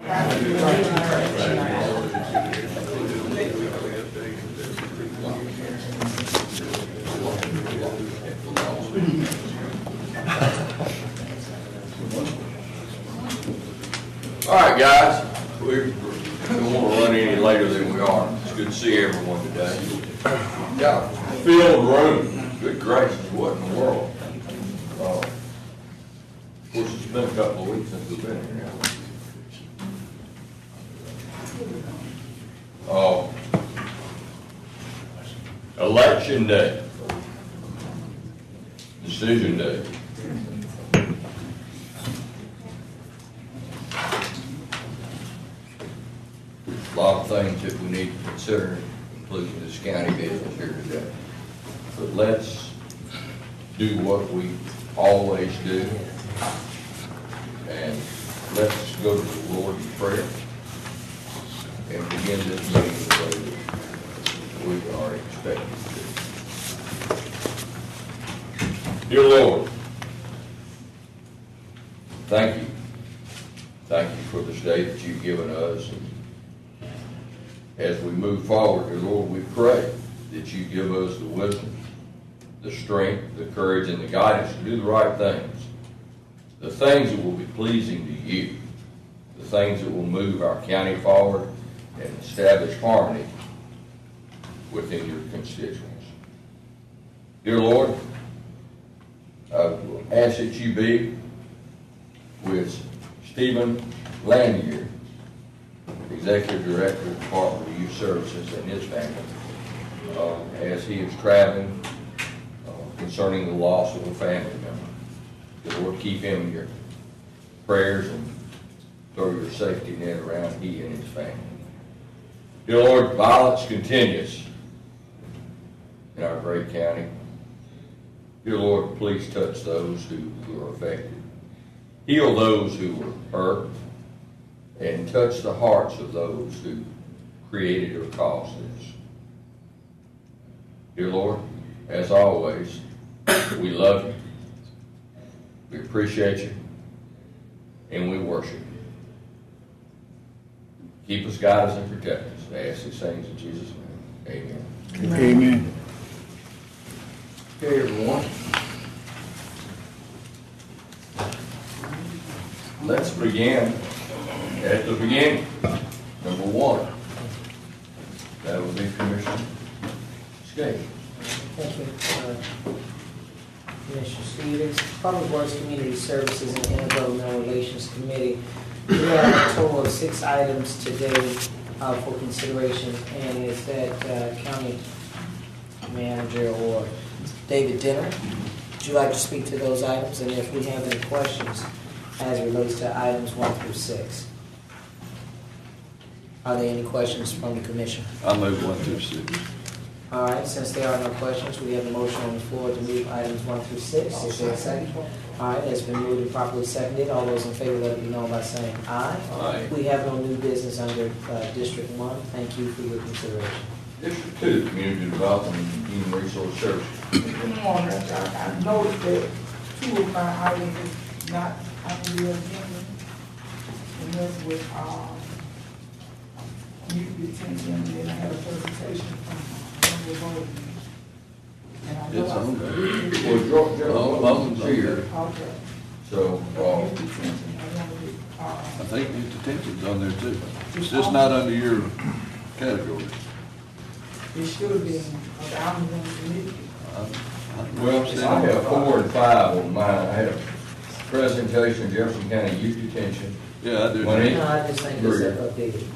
All right, guys, we don't want to run any later than we are. It's good to see everyone today. Yeah, filled room. Good gracious, what in the world? Of course, it's been a couple of weeks since we've been here now. Election day. Decision day. A lot of things that we need to consider, including this county business here today. But let's do what we always do, and let's go to the Lord in prayer and begin this meeting the way that we are expected to. Dear Lord, thank you. Thank you for this day that you've given us. As we move forward, dear Lord, we pray that you give us the wisdom, the strength, the courage, and the guidance to do the right things, the things that will be pleasing to you, the things that will move our county forward and establish harmony within your constituents. Dear Lord, I ask that you be with Stephen Lanier, Executive Director of the Department of Youth Services, and his family as he is traveling concerning the loss of a family member. The Lord, keep him in your prayers and throw your safety net around he and his family. Dear Lord, violence continues in our great county. Dear Lord, please touch those who are affected. Heal those who were hurt, and touch the hearts of those who created or caused this. Dear Lord, as always, we love you, we appreciate you, and we worship you. Keep us, guide us, and protect us. I ask these things in Jesus' name. Amen. Amen. Okay, everyone. Let's begin at the beginning. Number one. That would be Commissioner Skate. Thank you, Commissioner Stevens. Public Works, Community Services, and Intergovernmental Relations Committee. We have a total of 6 items today for consideration, and it's that County Manager or David Dinner. Would you like to speak to those items, and if we have any questions as it relates to items 1 through 6? Are there any questions from the Commission? I move 1 through 6. All right, since there are no questions, we have a motion on the floor to move items 1 through 6. Is there a second? All right, it's been moved and properly seconded. All those in favor, let it be known by saying aye. Aye. We have no new business under District 1. Thank you for your consideration. District 2, Community Development and Human Resource Services. Good morning. I noticed that 2 of my items is not on the agenda. And that's with youth detention, and then I had a presentation from the voting. And I know It's I on there. Well, Joe Mullins here, Okay. so, Youth detention, I wanted I think youth detention's on there too. It's just not under your category. it should have been, I'm going to meet. well, I have 4 and 5 on mine. I had a presentation of Jefferson County Youth Detention. Yeah, I do. When No, I just think it's an updated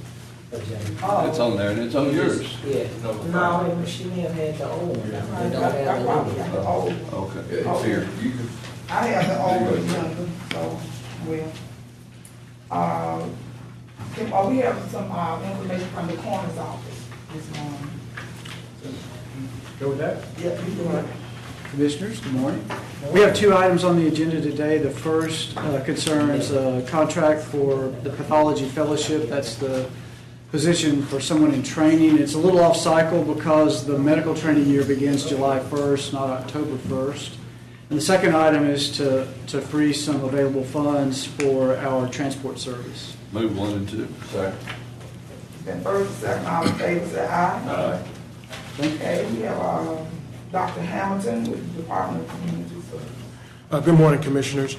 agenda. It's on there and it's on yours. Yeah. No, she may have had the old one. They don't have I the probably new got one. the old. Okay. It's here. You can, I have the old agenda, so, well, we have some, information from the coroner's office this morning. Go with that. Yeah, you do it. Commissioners, good morning. We have 2 items on the agenda today. The first concerns a contract for the Pathology Fellowship. That's the position for someone in training. It's a little off cycle because the medical training year begins July 1st, not October 1st. And the second item is to free some available funds for our transport service. Move 1 and 2. Second. Then first and second, all in favor, say aye. Aye. Okay, we have, Dr. Hamilton with the Department of Community Service. Good morning, Commissioners.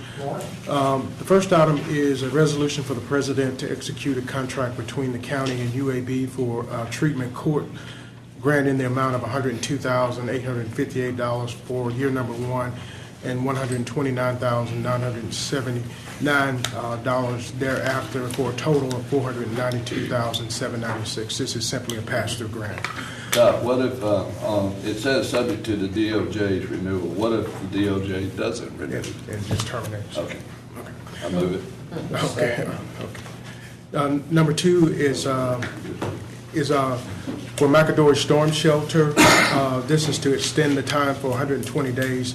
The first item is a resolution for the President to execute a contract between the county and UAB for treatment court grant in the amount of $102,858 for year number 1 and $129,979 thereafter for a total of $492,796. This is simply a pass-through grant. What if, it says subject to the DOJ's renewal, what if the DOJ doesn't renew? And just terminates. Okay, I move it. Okay. Number 2 is for McAdory Storm Shelter. This is to extend the time for 120 days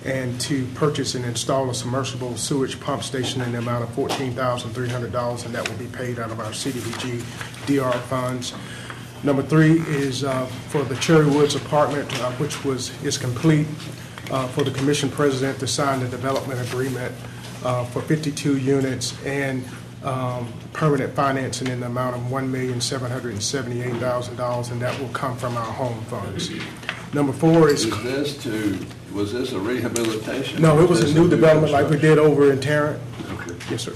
and to purchase and install a submersible sewage pump station in the amount of $14,300, and that will be paid out of our CDBG DR funds. Number 3 is for the Cherry Woods apartment, which is complete, for the commission president to sign the development agreement for 52 units and permanent financing in the amount of $1,778,000, and that will come from our home funds. Number 4 is Was this a rehabilitation? no, it was a new development like we did over in Tarrant. Okay. Yes, sir.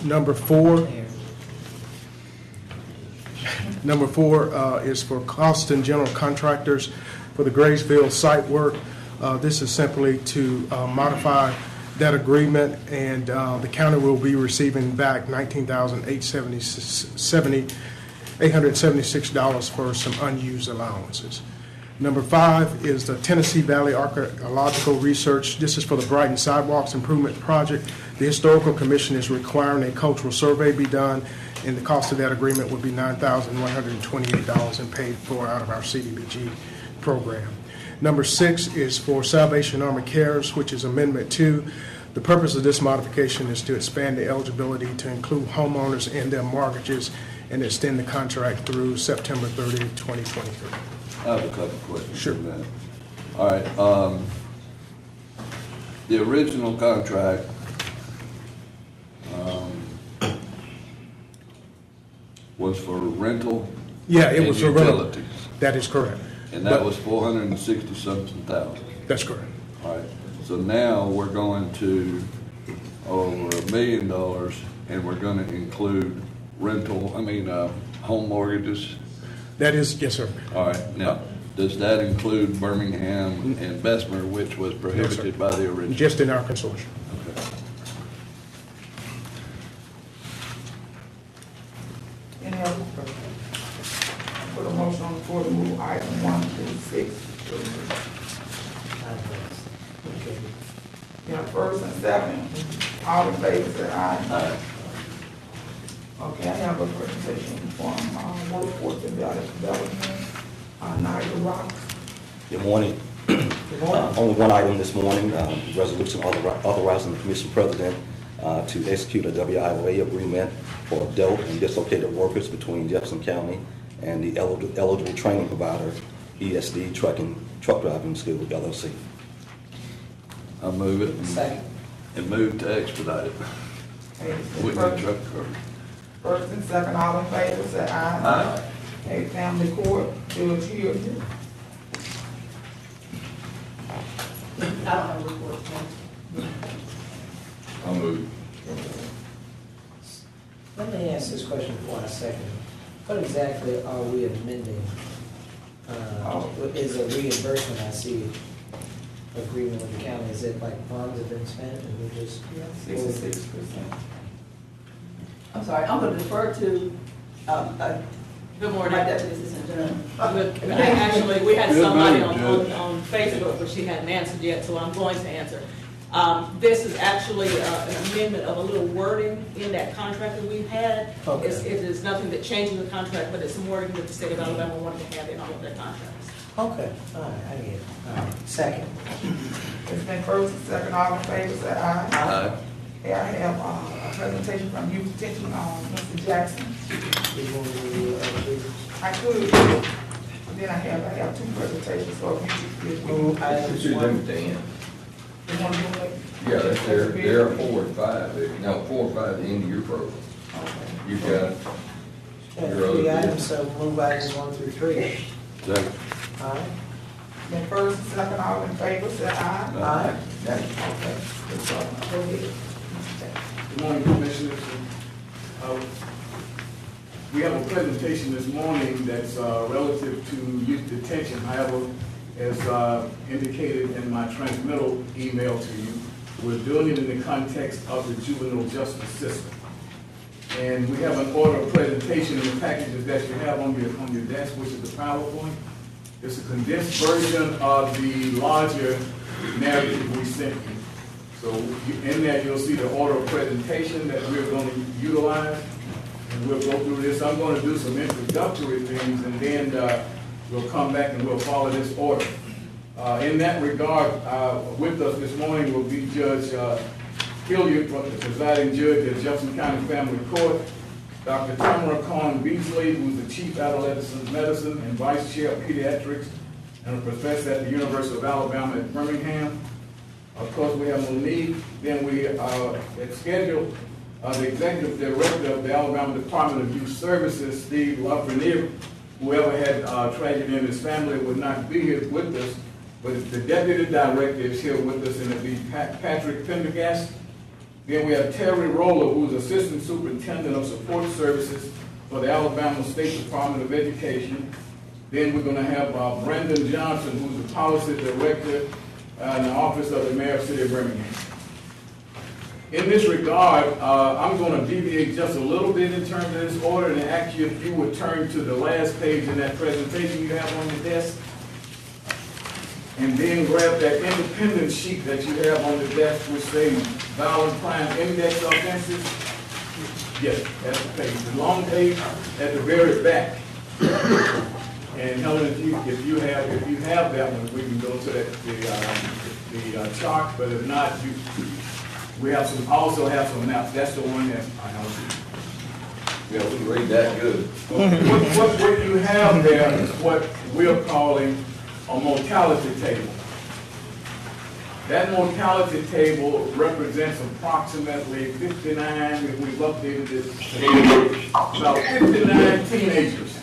Number 4 is for Costin General Contractors for the Graysville site work. This is simply to modify that agreement, and the county will be receiving back $19,876 for some unused allowances. Number 5 is the Tennessee Valley Archaeological Research. This is for the Brighton Sidewalks Improvement Project. The Historical Commission is requiring a cultural survey be done, and the cost of that agreement would be $9,128 and paid for out of our CDBG program. Number 6 is for Salvation Army Cares, which is Amendment 2. The purpose of this modification is to expand the eligibility to include homeowners in their mortgages and extend the contract through September 30th, 2023. I have a couple of questions. Sure. on that. All right, the original contract, was for rental. Yeah, it and was for rental. utilities, That is correct. and that was 460-something thousand. That's correct. All right, so now we're going to over $1 million, and we're going to include home mortgages. That is, yes, sir. All right, now, does that include Birmingham and Bessemer, which was prohibited by the original? Just in our consortium. Okay. Any other? Put a motion on the floor to move item 1 through 6. Okay. Yeah, first and second, all in favor, say aye. Aye. Okay, I have a presentation from Workforce Development, Nigel Rock. Good morning. Only one item this morning, resolution authorizing the commission president to execute a WIOA agreement for adult and dislocated workers between Jefferson County and the eligible training provider, ESD Truck Driving School, LLC. I move it Second. and move to expedite it. Okay, With the truck cover. first and second, all in favor, say aye. Aye. Okay, family court, Judge Hill. I don't have a report. I'll move. Let me ask this question for 1 second. What exactly are we amending? Is a reimbursement, I see, agreement with the county, is it like funds have been spent and we just? 66%. I'm sorry, I'm going to defer to, Good morning. my deputy assistant general. Actually, we had Good somebody morning, on Judge. on Facebook, but she hadn't answered yet, so I'm going to answer. This is actually an amendment of a little wording in that contract that we've had. Okay. It is nothing that changes the contract, but it's some wording that the state of Alabama wanted to have in all of their contracts. Okay, all right, I get it. All right. Second. It's been first and second, all in favor, say aye. Aye. Okay, I have a presentation from Youth Detention, Mr. Jackson. We want to do the other business. I could, but then I have 2 presentations, so if you Move items Should do 1. them at the end. The one who went- Yeah, that's there are 4 and 5. No, 4 and 5 at the end of your program. Okay. You've got Got Your other 3 items, business. so move items 1 through 3. Second. All right? Then first and second, all in favor, say aye. Aye. Okay. Go ahead. Good morning, Commissioners. Uh, We have a presentation this morning that's relative to youth detention. However, as indicated in my transmittal email to you, we're doing it in the context of the juvenile justice system. And we have an order of presentation in the packages that you have on your desk, which is the PowerPoint. It's a condensed version of the larger narrative we sent you. So in that, you'll see the order of presentation that we're going to utilize. And we'll go through this. I'm going to do some introductory things, and then we'll come back and we'll follow this order. In that regard, with us this morning will be Judge Hilliard, the presiding judge at Jefferson County Family Court, Dr. Tamara Cohen Beasley, who's the chief adolescent medicine and vice chair of pediatrics and a professor at the University of Alabama at Birmingham. Of course, we have Monique. Then we had scheduled the executive director of the Alabama Department of Youth Services, Steve Lafreniere. Whoever had tragedy in his family would not be here with us, but the deputy director is here with us, and it'll be Patrick Pendergast. Then we have Terry Roller, who's assistant superintendent of support services for the Alabama State Department of Education. Then we're going to have Brendan Johnson, who's the policy director in the office of the mayor of the city of Birmingham. In this regard, I'm going to deviate just a little bit in terms of this order and ask you if you would turn to the last page in that presentation you have on your desk, and then grab that independent sheet that you have on the desk which says violent crime index offenses. Yes, that's the page. The long page at the very back. And Helen, if you have that one, we can go to that the chart. But if not, we also have some maps. That's the one that I have. Yeah, we can read that good. What you have there is what we're calling a mortality table. That mortality table represents approximately 59, if we've updated this today, about 59 teenagers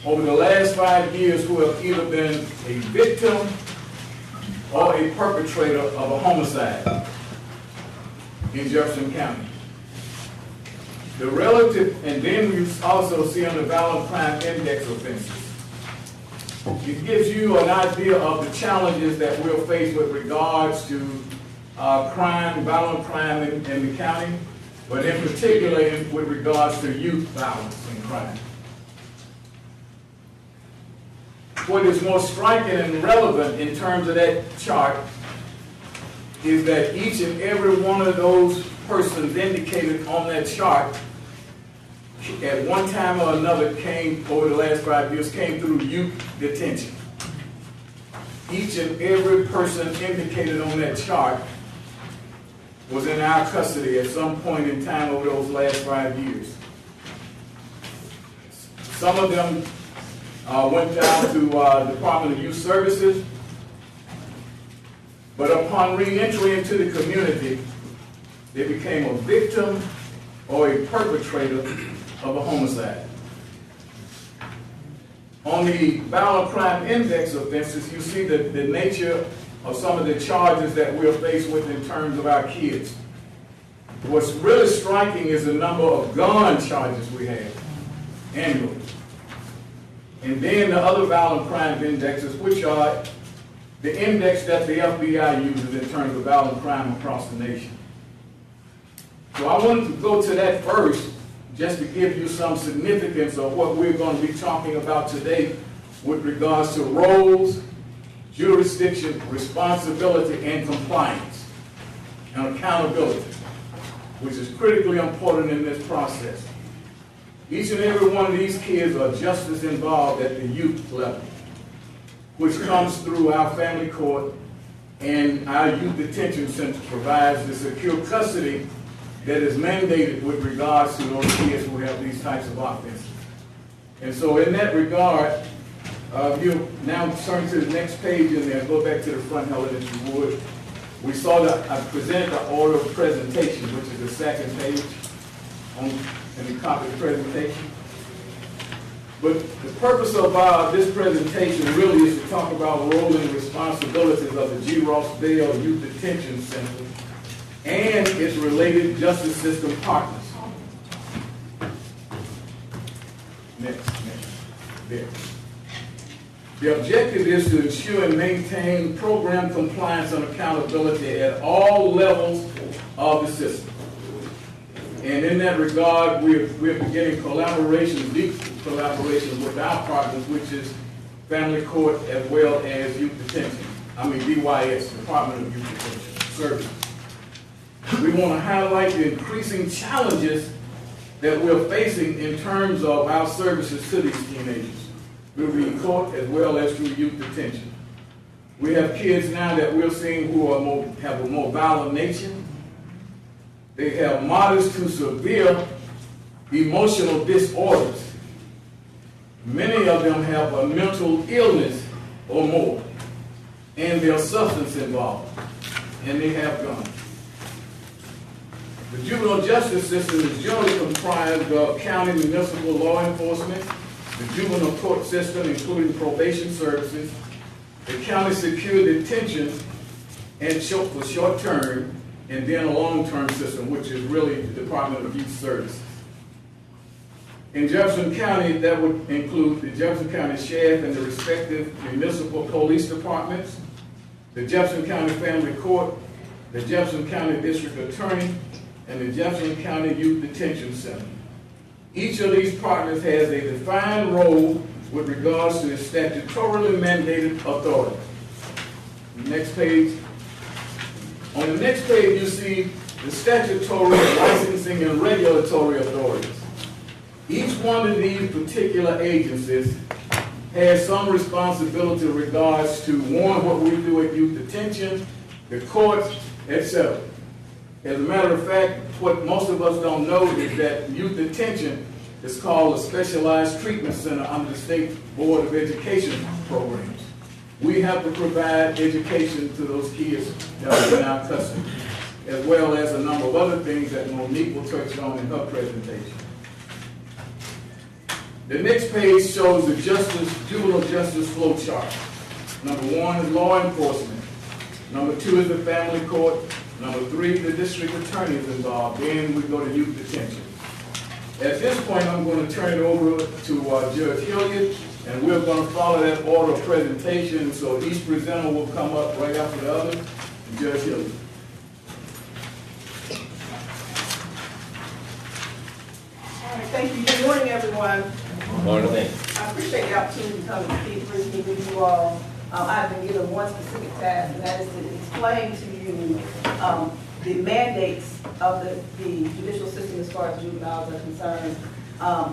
over the last 5 years who have either been a victim or a perpetrator of a homicide in Jefferson County. The relative, and then you also see on the violent crime index offenses. It gives you an idea of the challenges that we'll face with regards to crime, violent crime in the county, but in particular with regards to youth violence and crime. What is more striking and relevant in terms of that chart is that each and every one of those persons indicated on that chart at one time or another came, over the last 5 years, came through youth detention. Each and every person indicated on that chart was in our custody at some point in time over those last 5 years. Some of them went down to Department of Youth Services, but upon re-entry into the community, they became a victim or a perpetrator of a homicide. On the violent crime index offenses, you see the nature of some of the charges that we're faced with in terms of our kids. What's really striking is the number of gun charges we have annually. And then the other violent crime indexes, which are the index that the FBI uses in terms of violent crime across the nation. So I wanted to go to that first, just to give you some significance of what we're going to be talking about today with regards to roles, jurisdiction, responsibility, and compliance, and accountability, which is critically important in this process. Each and every one of these kids are just as involved at the youth level, which comes through our family court, and our youth detention center provides the secure custody that is mandated with regards to those kids who have these types of offenses. And so in that regard, You now turn to the next page and then go back to the front, Helen, if you would. We saw that I presented the order of presentation, which is the second page in the copy of the presentation. But the purpose of this presentation really is to talk about role and responsibilities of the G. Ross Bell Youth Detention Center and its related justice system partners. Next. There. The objective is to ensure and maintain program compliance and accountability at all levels of the system. And in that regard, we're beginning deep collaboration with our partners, which is Family Court as well as Youth Detention. DYS, Department of Youth Detention Services. We want to highlight the increasing challenges that we're facing in terms of our services to these teenagers. We'll be in court as well as through youth detention. We have kids now that we're seeing who have a more violent nature. They have modest to severe emotional disorders. Many of them have a mental illness or more, and there's substance involved, and they have guns. The juvenile justice system is generally comprised of county municipal law enforcement, the juvenile court system, including probation services, the county secure detention, and for short term, and then a long-term system, which is really the Department of Youth Services. In Jefferson County, that would include the Jefferson County Sheriff and the respective municipal police departments, the Jefferson County Family Court, the Jefferson County District Attorney, and the Jefferson County Youth Detention Center. Each of these partners has a defined role with regards to its statutorily mandated authority. Next page. On the next page, you see the statutory, licensing, and regulatory authorities. Each one of these particular agencies has some responsibility in regards to, one, what we do at youth detention, the courts, etc. As a matter of fact, what most of us don't know is that youth detention is called a specialized treatment center under the State Board of Education programs. We have to provide education to those kids that are in our custody, as well as a number of other things that Monique will touch on in her presentation. The next page shows the juvenile justice flow chart. Number one is law enforcement. Number two is the family court. Number three, the district attorney is involved. Then we go to youth detention. At this point, I'm going to turn it over to Judge Hilliard, and we're going to follow that order of presentation. So each presenter will come up right after the other. Judge Hilliard. All right, thank you. Good morning, everyone. Good morning. I appreciate the opportunity to come and speak briefly with you all. I've been given one specific task, and that is to explain to you the mandates of the judicial system as far as juveniles are concerned,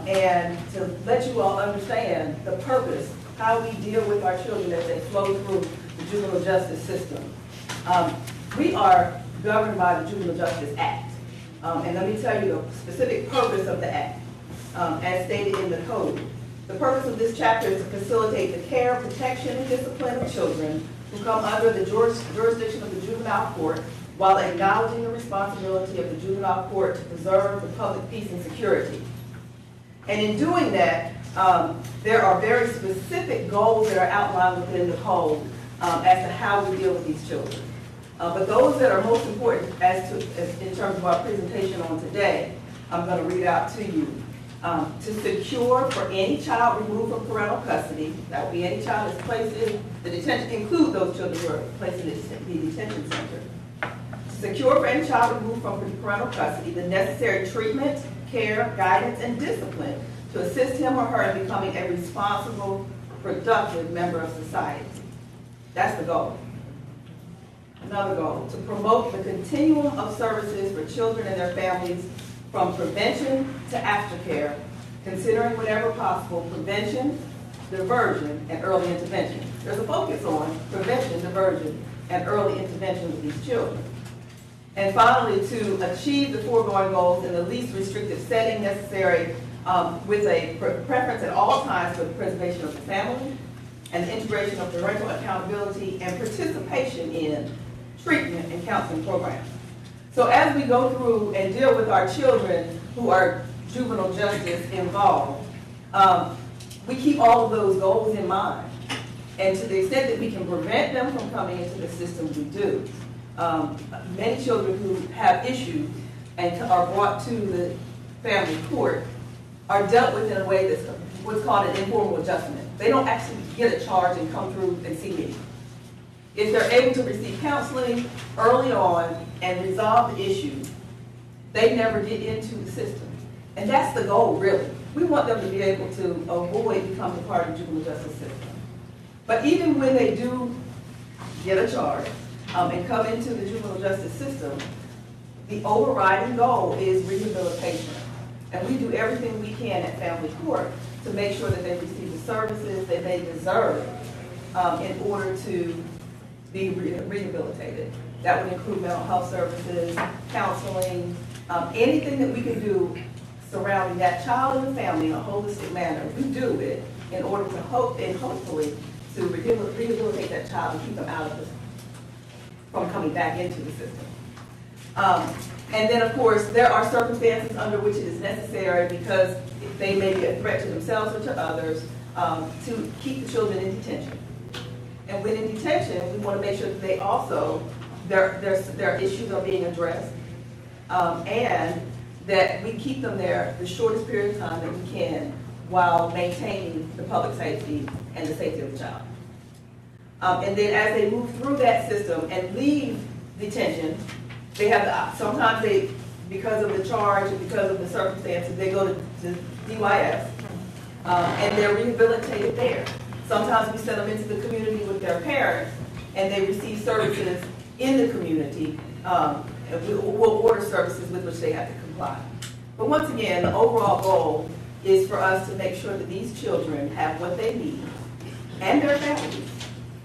and to let you all understand the purpose, how we deal with our children as they flow through the juvenile justice system. We are governed by the Juvenile Justice Act, and let me tell you the specific purpose of the act, as stated in the code. The purpose of this chapter is to facilitate the care, protection, and discipline of children who come under the jurisdiction of the juvenile court, while acknowledging the responsibility of the juvenile court to preserve the public peace and security. And in doing that, there are very specific goals that are outlined within the code as to how we deal with these children. But those that are most important in terms of our presentation on today, I'm going to read out to you. To secure for any child removed from parental custody, that will be any child that's placed in the detention, include those children who are placed in the detention center. To secure for any child removed from parental custody the necessary treatment, care, guidance, and discipline to assist him or her in becoming a responsible, productive member of society. That's the goal. Another goal, to promote the continuum of services for children and their families from prevention to aftercare, considering whenever possible prevention, diversion, and early intervention. There's a focus on prevention, diversion, and early intervention with these children. And finally, to achieve the foregoing goals in the least restrictive setting necessary with a preference at all times for the preservation of the family, and the integration of parental accountability and participation in treatment and counseling programs. So as we go through and deal with our children who are juvenile justice involved, we keep all of those goals in mind. And to the extent that we can prevent them from coming into the system, we do. Many children who have issues and are brought to the family court are dealt with in a way that's what's called an informal adjustment. They don't actually get a charge and come through and see me. If they're able to receive counseling early on and resolve the issue, they never get into the system. And that's the goal, really. We want them to be able to avoid becoming part of the juvenile justice system. But even when they do get a charge and come into the juvenile justice system, the overriding goal is rehabilitation. And we do everything we can at family court to make sure that they receive the services that they deserve in order to be rehabilitated. That would include mental health services, counseling, anything that we can do surrounding that child and the family in a holistic manner. We do it in order to hopefully to rehabilitate that child and keep them out of this, from coming back into the system. And then, of course, there are circumstances under which it is necessary because they may be a threat to themselves or to others to keep the children in detention. And when in detention, we want to make sure that they also, their issues are being addressed and that we keep them there the shortest period of time that we can while maintaining the public safety and the safety of the child. And then as they move through that system and leave detention, they have sometimes they, because of the charge and because of the circumstances, they go to DYS and they're rehabilitated there. Sometimes we send them into the community with their parents and they receive services in the community. We'll order services with which they have to comply. But once again, the overall goal is for us to make sure that these children have what they need and their families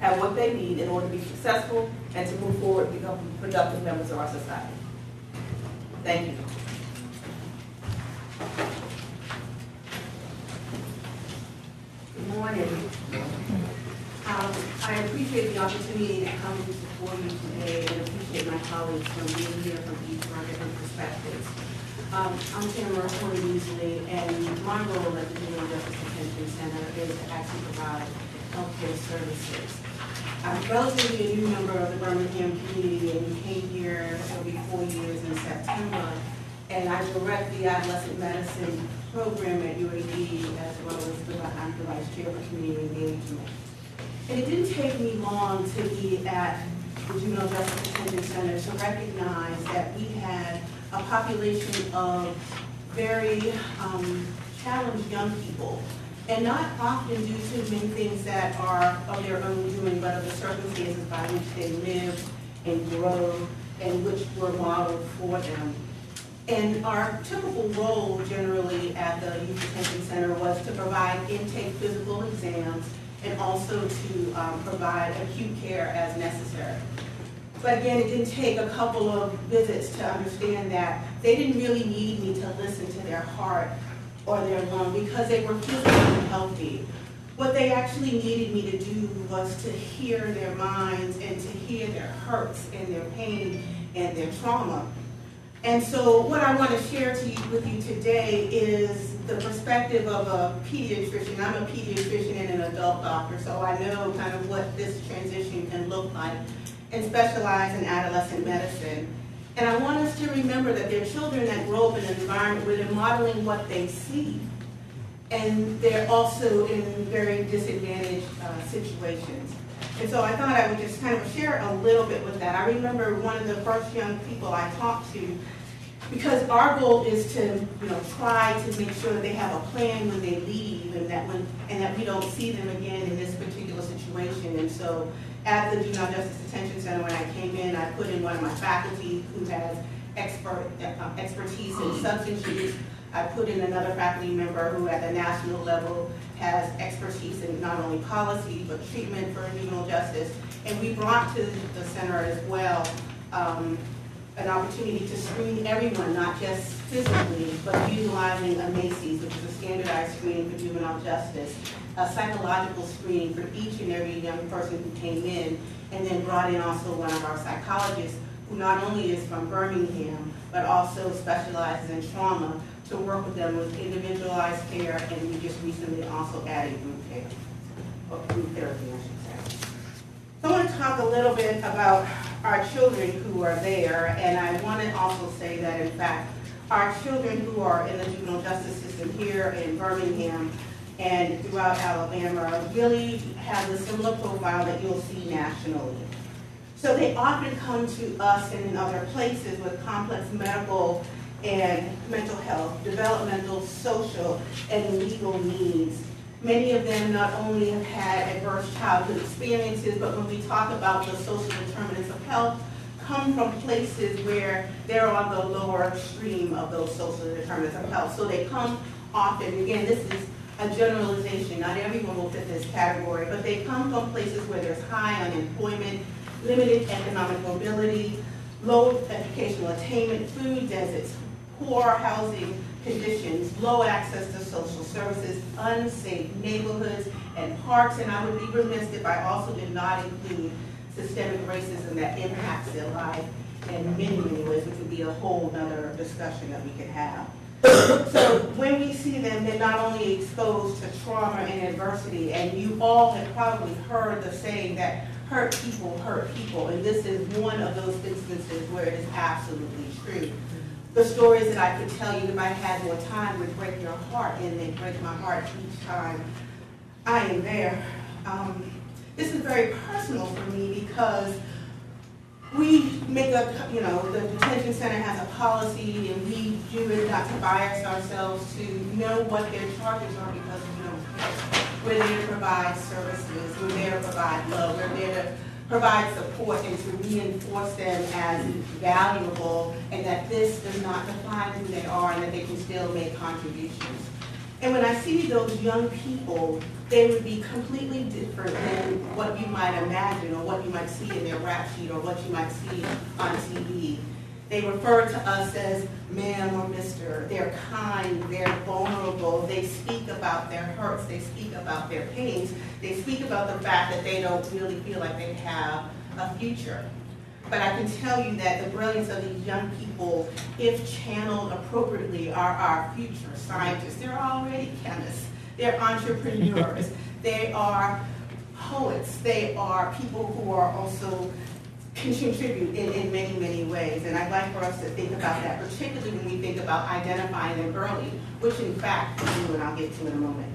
have what they need in order to be successful and to move forward and become productive members of our society. Thank you. Good morning. I appreciate the opportunity to come before you today and appreciate my colleagues for being here from each of our different perspectives. I'm Tamara Corey-Beasley, and my role at the Juvenile Justice Detention Center is to actually provide healthcare services. I'm relatively a new member of the Birmingham community and came here, it'll be 4 years in September, and I direct the adolescent medicine program at UAB as well as I'm the vice chair for community engagement. And it didn't take me long to be at the Juvenile Justice Detention Center to recognize that we had a population of very challenged young people, and not often due to many things that are of their own doing, but of the circumstances by which they live and grow and which were modeled for them. And our typical role generally at the Youth Detention Center was to provide intake physical exams and also to provide acute care as necessary. But again, it didn't take a couple of visits to understand that they didn't really need me to listen to their heart or their lung because they were physically healthy. What they actually needed me to do was to hear their minds and to hear their hurts and their pain and their trauma. And so what I want to share with you today is the perspective of a pediatrician. I'm a pediatrician and an adult doctor, so I know kind of what this transition can look like and specialize in adolescent medicine. And I want us to remember that they're children that grow up in an environment where they're modeling what they see. And they're also in very disadvantaged situations. And so I thought I would just kind of share a little bit with that. I remember one of the first young people I talked to, because our goal is to, try to make sure that they have a plan when they leave and that we don't see them again in this particular situation. And so at the Juvenile Justice Detention Center, when I came in, I put in one of my faculty who has expertise in substance use. I put in another faculty member who at the national level has expertise in not only policy, but treatment for juvenile justice. And we brought to the center as well an opportunity to screen everyone, not just physically, but utilizing a MACES, which is a standardized screening for juvenile justice, a psychological screening for each and every young person who came in, and then brought in also one of our psychologists who not only is from Birmingham, but also specializes in trauma to work with them with individualized care, and we just recently also added group care, or group therapy, I should say. So I want to talk a little bit about our children who are there, and I want to also say that, in fact, our children who are in the juvenile justice system here in Birmingham and throughout Alabama really have a similar profile that you'll see nationally. So they often come to us and in other places with complex medical and mental health, developmental, social, and legal needs. Many of them not only have had adverse childhood experiences, but when we talk about the social determinants of health, come from places where they're on the lower extreme of those social determinants of health. So they come often, again, this is a generalization, not everyone will fit this category, but they come from places where there's high unemployment, limited economic mobility, low educational attainment, food deserts, poor housing conditions, low access to social services, unsafe neighborhoods and parks, and I would be remiss if I also did not include systemic racism that impacts their life in many, many ways, which would be a whole other discussion that we could have. So when we see them, they're not only exposed to trauma and adversity, and you all have probably heard the saying that hurt people, and this is one of those instances where it is absolutely true. The stories that I could tell you if I had more time would break your heart, and they break my heart each time I am there. This is very personal for me because we make a, the detention center has a policy, and we do it not to bias ourselves to know what their charges are because we don't care. We're there to provide services, we're there to provide love, we're there to provide support and to reinforce them as valuable, and that this does not define who they are and that they can still make contributions. And when I see those young people, they would be completely different than what you might imagine or what you might see in their rap sheet or what you might see on TV. They refer to us as ma'am or mister. They're kind, they're vulnerable. They speak about their hurts, they speak about their pains. They speak about the fact that they don't really feel like they have a future. But I can tell you that the brilliance of these young people, if channeled appropriately, are our future scientists. They're already chemists. They're entrepreneurs. They are poets. They are people who are also contribute in many, many ways. And I'd like for us to think about that, particularly when we think about identifying them early, which in fact we do, and I'll get to in a moment.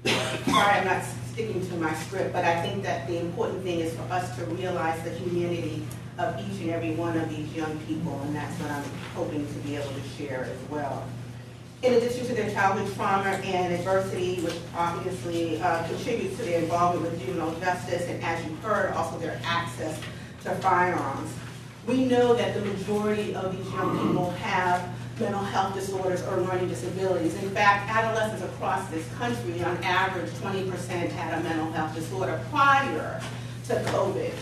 Sorry, I'm not sticking to my script, but I think that the important thing is for us to realize the humanity of each and every one of these young people, and that's what I'm hoping to be able to share as well. In addition to their childhood trauma and adversity, which obviously contributes to their involvement with juvenile justice, and as you heard, also their access to firearms. We know that the majority of these young people have mental health disorders or learning disabilities. In fact, adolescents across this country, on average, 20% had a mental health disorder prior to COVID.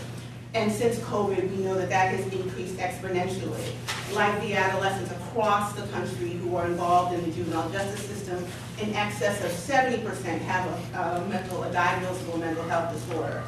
And since COVID, we know that that has increased exponentially. Like the adolescents across the country who are involved in the juvenile justice system, in excess of 70% have a diagnosable mental health disorder.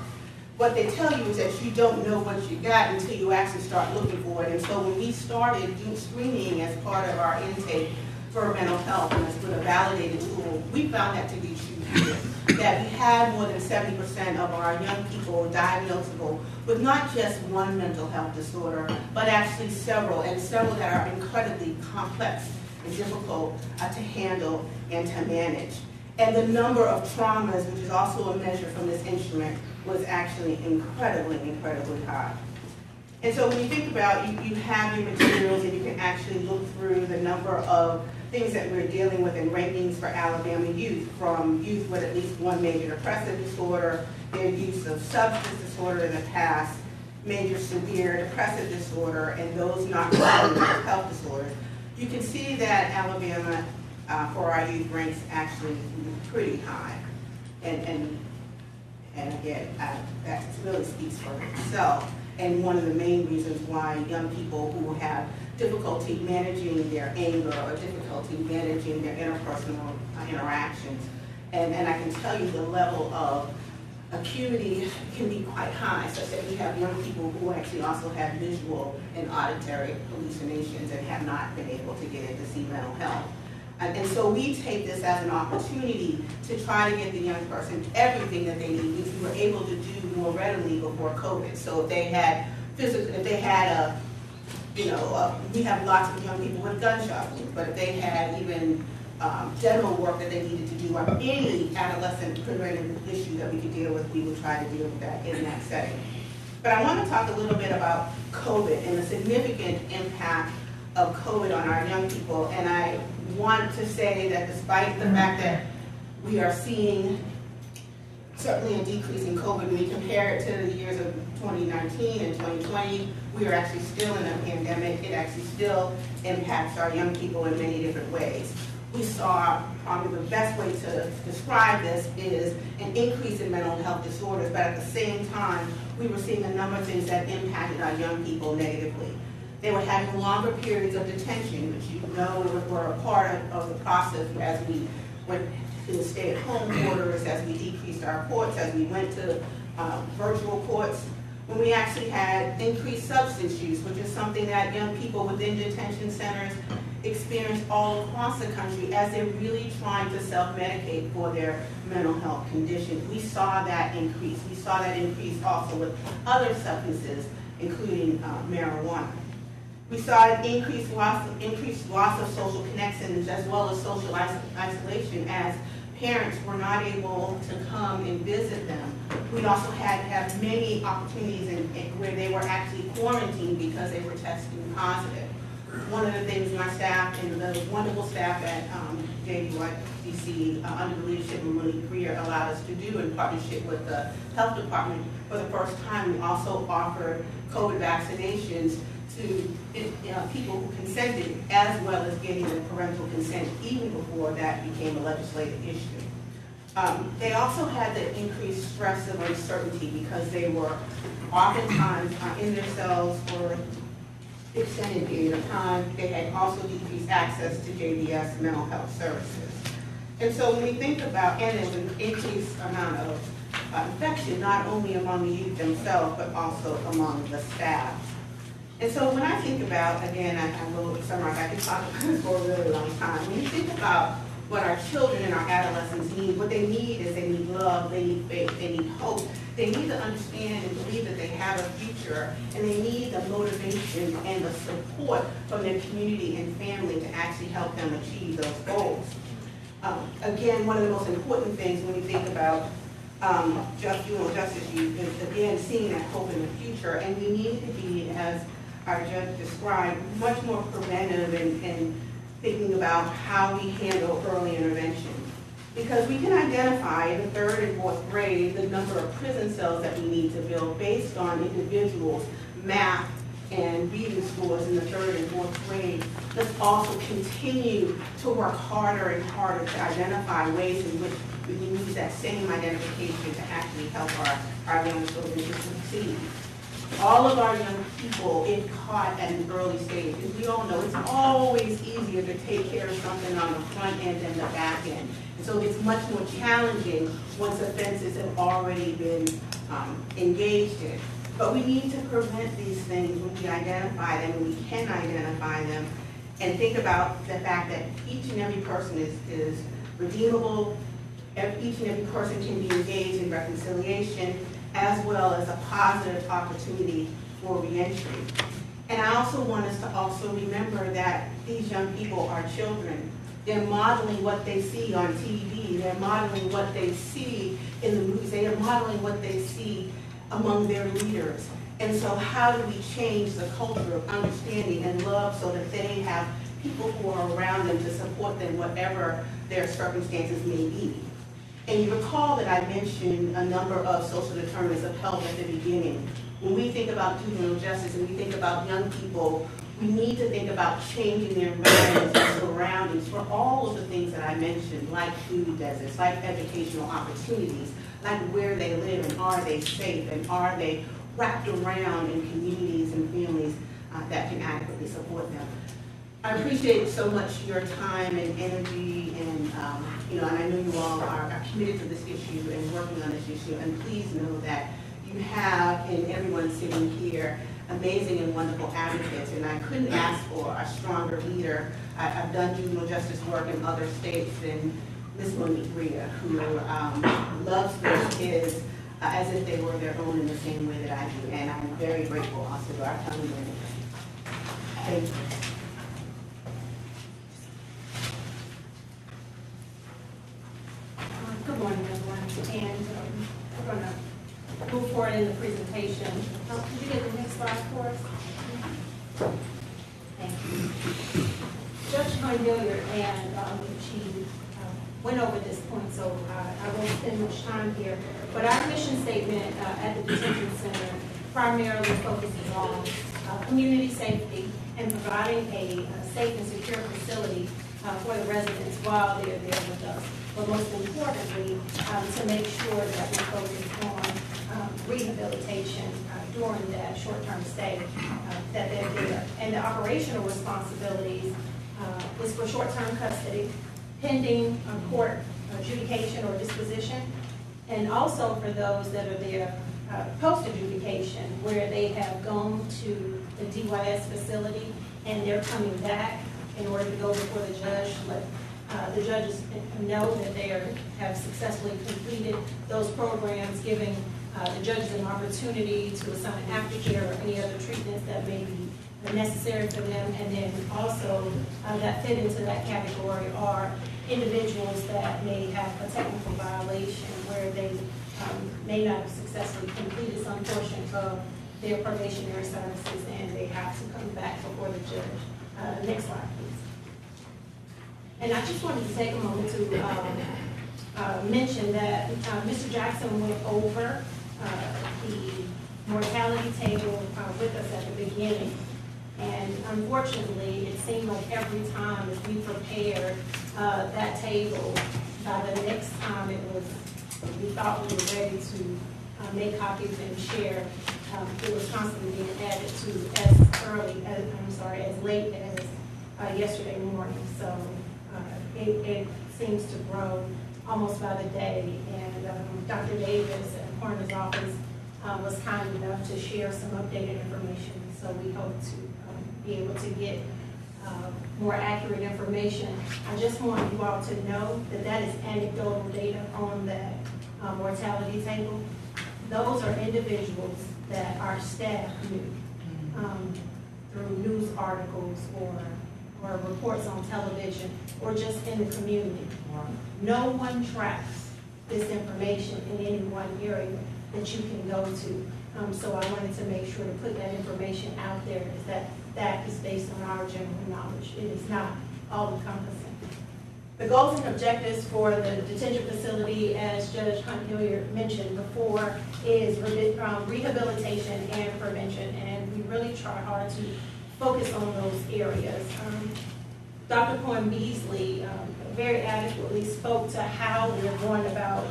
What they tell you is that you don't know what you got until you actually start looking for it. And so when we started doing screening as part of our intake for mental health, and it's been a validated tool, we found that to be true here. That we had more than 70% of our young people diagnosable with not just one mental health disorder, but actually several, and several that are incredibly complex and difficult to handle and to manage. And the number of traumas, which is also a measure from this instrument, was actually incredibly, incredibly high. And so when you think about, you have your materials and you can actually look through the number of things that we're dealing with in rankings for Alabama youth, from youth with at least one major depressive disorder, their use of substance disorder in the past, major severe depressive disorder, and those not related to health disorders. You can see that Alabama, for our youth, ranks actually pretty high. And again, that really speaks for itself. And one of the main reasons why young people who have difficulty managing their anger or difficulty managing their interpersonal interactions And I can tell you the level of acuity can be quite high, such that we have young people who actually also have visual and auditory hallucinations and have not been able to get in to see mental health. And so we take this as an opportunity to try to get the young person everything that they need, which we were able to do more readily before COVID. So if they had we have lots of young people with gunshot wounds, but if they had even general work that they needed to do, or any adolescent preventive issue that we could deal with, we would try to deal with that in that setting. But I want to talk a little bit about COVID and the significant impact of COVID on our young people. And I want to say that despite the fact that we are seeing certainly a decrease in COVID, when we compare it to the years of 2019 and 2020, we are actually still in a pandemic. It actually still impacts our young people in many different ways. We saw, probably the best way to describe this is an increase in mental health disorders, but at the same time, we were seeing a number of things that impacted our young people negatively. They were having longer periods of detention, which you know were a part of the process as we went to stay-at-home orders, as we decreased our courts, as we went to virtual courts. When we actually had increased substance use, which is something that young people within detention centers experience all across the country as they're really trying to self-medicate for their mental health conditions. We saw that increase. We saw that increase also with other substances, including marijuana. We saw an increased loss of social connections as well as social isolation as parents were not able to come and visit them. We also had to have many opportunities where they were actually quarantined because they were testing positive. One of the things my staff and the wonderful staff at JDYDC under the leadership of Monique Greer allowed us to do in partnership with the health department, for the first time we also offered COVID vaccinations to people who consented, as well as getting the parental consent even before that became a legislative issue. They also had the increased stress of uncertainty because they were oftentimes in their cells for extended period of time. They had also decreased access to JBS mental health services. And so when we think about, and there's an increased amount of infection, not only among the youth themselves, but also among the staff. And so when I think about, again, I will summarize, I could talk about this for a really long time. When you think about what our children and our adolescents need, what they need is they need love, they need faith, they need hope. They need to understand and believe that they have a future, and they need the motivation and the support from their community and family to actually help them achieve those goals. Again, one of the most important things when we think about juvenile justice youth is, again, seeing that hope in the future, and we need to be, as our judge described, much more preventive and thinking about how we handle early intervention. Because we can identify in the 3rd and 4th grade the number of prison cells that we need to build based on individuals' math and reading scores in the 3rd and 4th grade. Let's also continue to work harder and harder to identify ways in which we can use that same identification to actually help our young children to succeed. All of our young people, if caught at an early stage, as we all know, it's always easier to take care of something on the front end than the back end. And so it's much more challenging once offenses have already been engaged in. But we need to prevent these things when we identify them, when we can identify them, and think about the fact that each and every person is redeemable. Each and every person can be engaged in reconciliation, as well as a positive opportunity for reentry. And I also want us to also remember that these young people are children. They're modeling what they see on TV. They're modeling what they see in the movies. They are modeling what they see among their leaders. And so how do we change the culture of understanding and love so that they have people who are around them to support them, whatever their circumstances may be? And you recall that I mentioned a number of social determinants of health at the beginning. When we think about juvenile justice and we think about young people, we need to think about changing their environments and surroundings for all of the things that I mentioned, like food deserts, like educational opportunities, like where they live, and are they safe, and are they wrapped around in communities and families that can adequately support them. I appreciate so much your time and energy, and and I know you all are committed to this issue and working on this issue. And please know that you have, and everyone sitting here, amazing and wonderful advocates, and I couldn't ask for a stronger leader. I've done juvenile justice work in other states, and Ms. Monique Rhea, who loves those kids as if they were their own in the same way that I do, and I'm very grateful also to our county manager. Thank you. Good morning, everyone, and we're going to move forward in the presentation. Could you get the next slide for us? Thank you. Judge Cornelia and she went over this point, so I won't spend much time here. But our mission statement at the detention center primarily focuses on community safety and providing a safe and secure facility for the residents while they're there with us. But most importantly, to make sure that we focus on rehabilitation during that short-term stay that they're there. And the operational responsibilities is for short-term custody, pending court adjudication or disposition, and also for those that are there post-adjudication, where they have gone to the DYS facility and they're coming back in order to go before the judge, let the judges know that they have successfully completed those programs, giving the judges an opportunity to assign aftercare or any other treatments that may be necessary for them. And then also that fit into that category are individuals that may have a technical violation where they may not have successfully completed some portion of their probationary services and they have to come back before the judge. Next slide, please. And I just wanted to take a moment to mention that Mr. Jackson went over the mortality table with us at the beginning. And unfortunately, it seemed like every time as we prepared that table, by the next time we thought we were ready to make copies and share, it was constantly being added to as late as yesterday morning. So it seems to grow almost by the day. And Dr. Davis at the coroner's office was kind enough to share some updated information. So we hope to be able to get more accurate information. I just want you all to know that that is anecdotal data on that mortality table. Those are individuals that our staff knew through news articles or reports on television or just in the community. No one tracks this information in any one area that you can go to. So I wanted to make sure to put that information out there, is that is based on our general knowledge. It is not all encompassing. The goals and objectives for the detention facility, as Judge Hunt-Hilliard mentioned before, is rehabilitation and prevention, and we really try hard to focus on those areas. Dr. Cohen Beasley very adequately spoke to how we're going about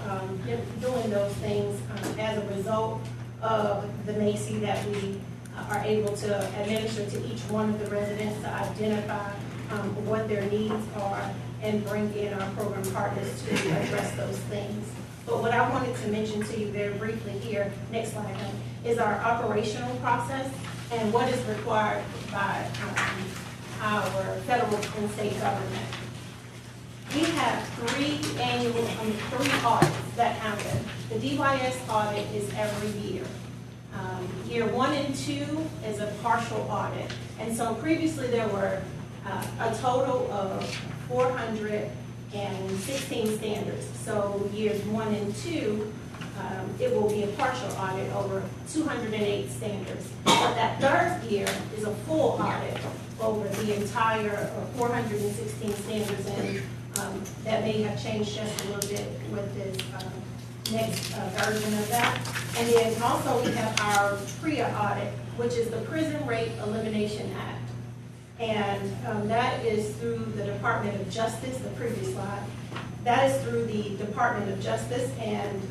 doing those things as a result of the MACI that we are able to administer to each one of the residents to identify what their needs are and bring in our program partners to address those things. But what I wanted to mention to you very briefly here, next slide, is our operational process and what is required by our federal and state government. We have three audits that happen. The DYS audit is every year. Year 1 and 2 is a partial audit. And so previously there were a total of 416 standards. So years 1 and 2, it will be a partial audit over 208 standards. But that third year is a full audit over the entire 416 standards, and that may have changed just a little bit with this next version of that. And then also we have our PREA audit, which is the Prison Rape Elimination Act. And that is through the Department of Justice, the previous slide. That is through the Department of Justice, and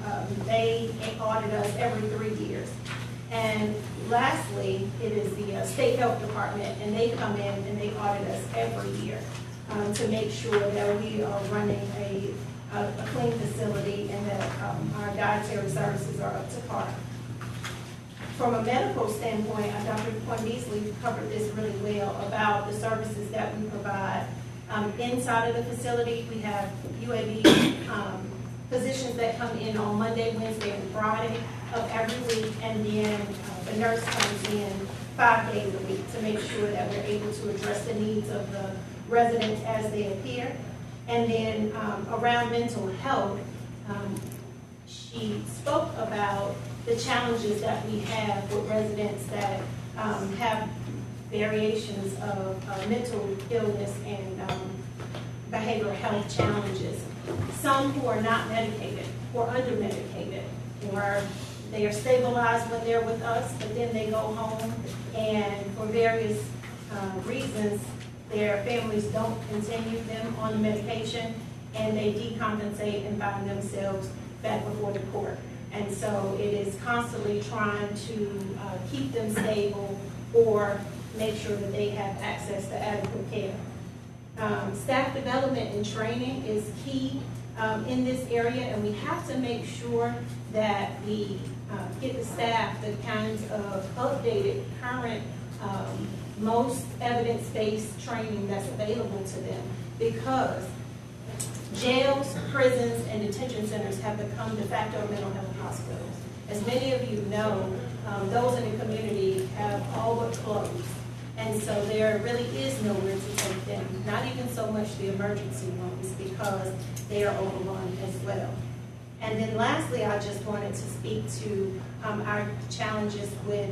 they audit us every 3 years. And lastly, it is the State Health Department, and they come in and they audit us every year to make sure that we are running a a clean facility and that our dietary services are up to par. From a medical standpoint, Dr. Poindexter covered this really well about the services that we provide. Inside of the facility, we have UAB physicians that come in on Monday, Wednesday, and Friday of every week, and then the nurse comes in 5 days a week to make sure that we're able to address the needs of the residents as they appear. And then around mental health, she spoke about the challenges that we have with residents that have variations of mental illness and behavioral health challenges. Some who are not medicated or under-medicated, or they are stabilized when they're with us, but then they go home and for various reasons, their families don't continue them on the medication and they decompensate and find themselves back before the court. And so it is constantly trying to keep them stable or make sure that they have access to adequate care. Staff development and training is key in this area, and we have to make sure that we get the staff the kinds of updated, current, most evidence-based training that's available to them, because jails, prisons, and detention centers have become de facto mental health hospitals. As many of you know, those in the community have all but closed. And so there really is nowhere to take them, not even so much the emergency rooms, because they are overrun as well. And then lastly, I just wanted to speak to our challenges with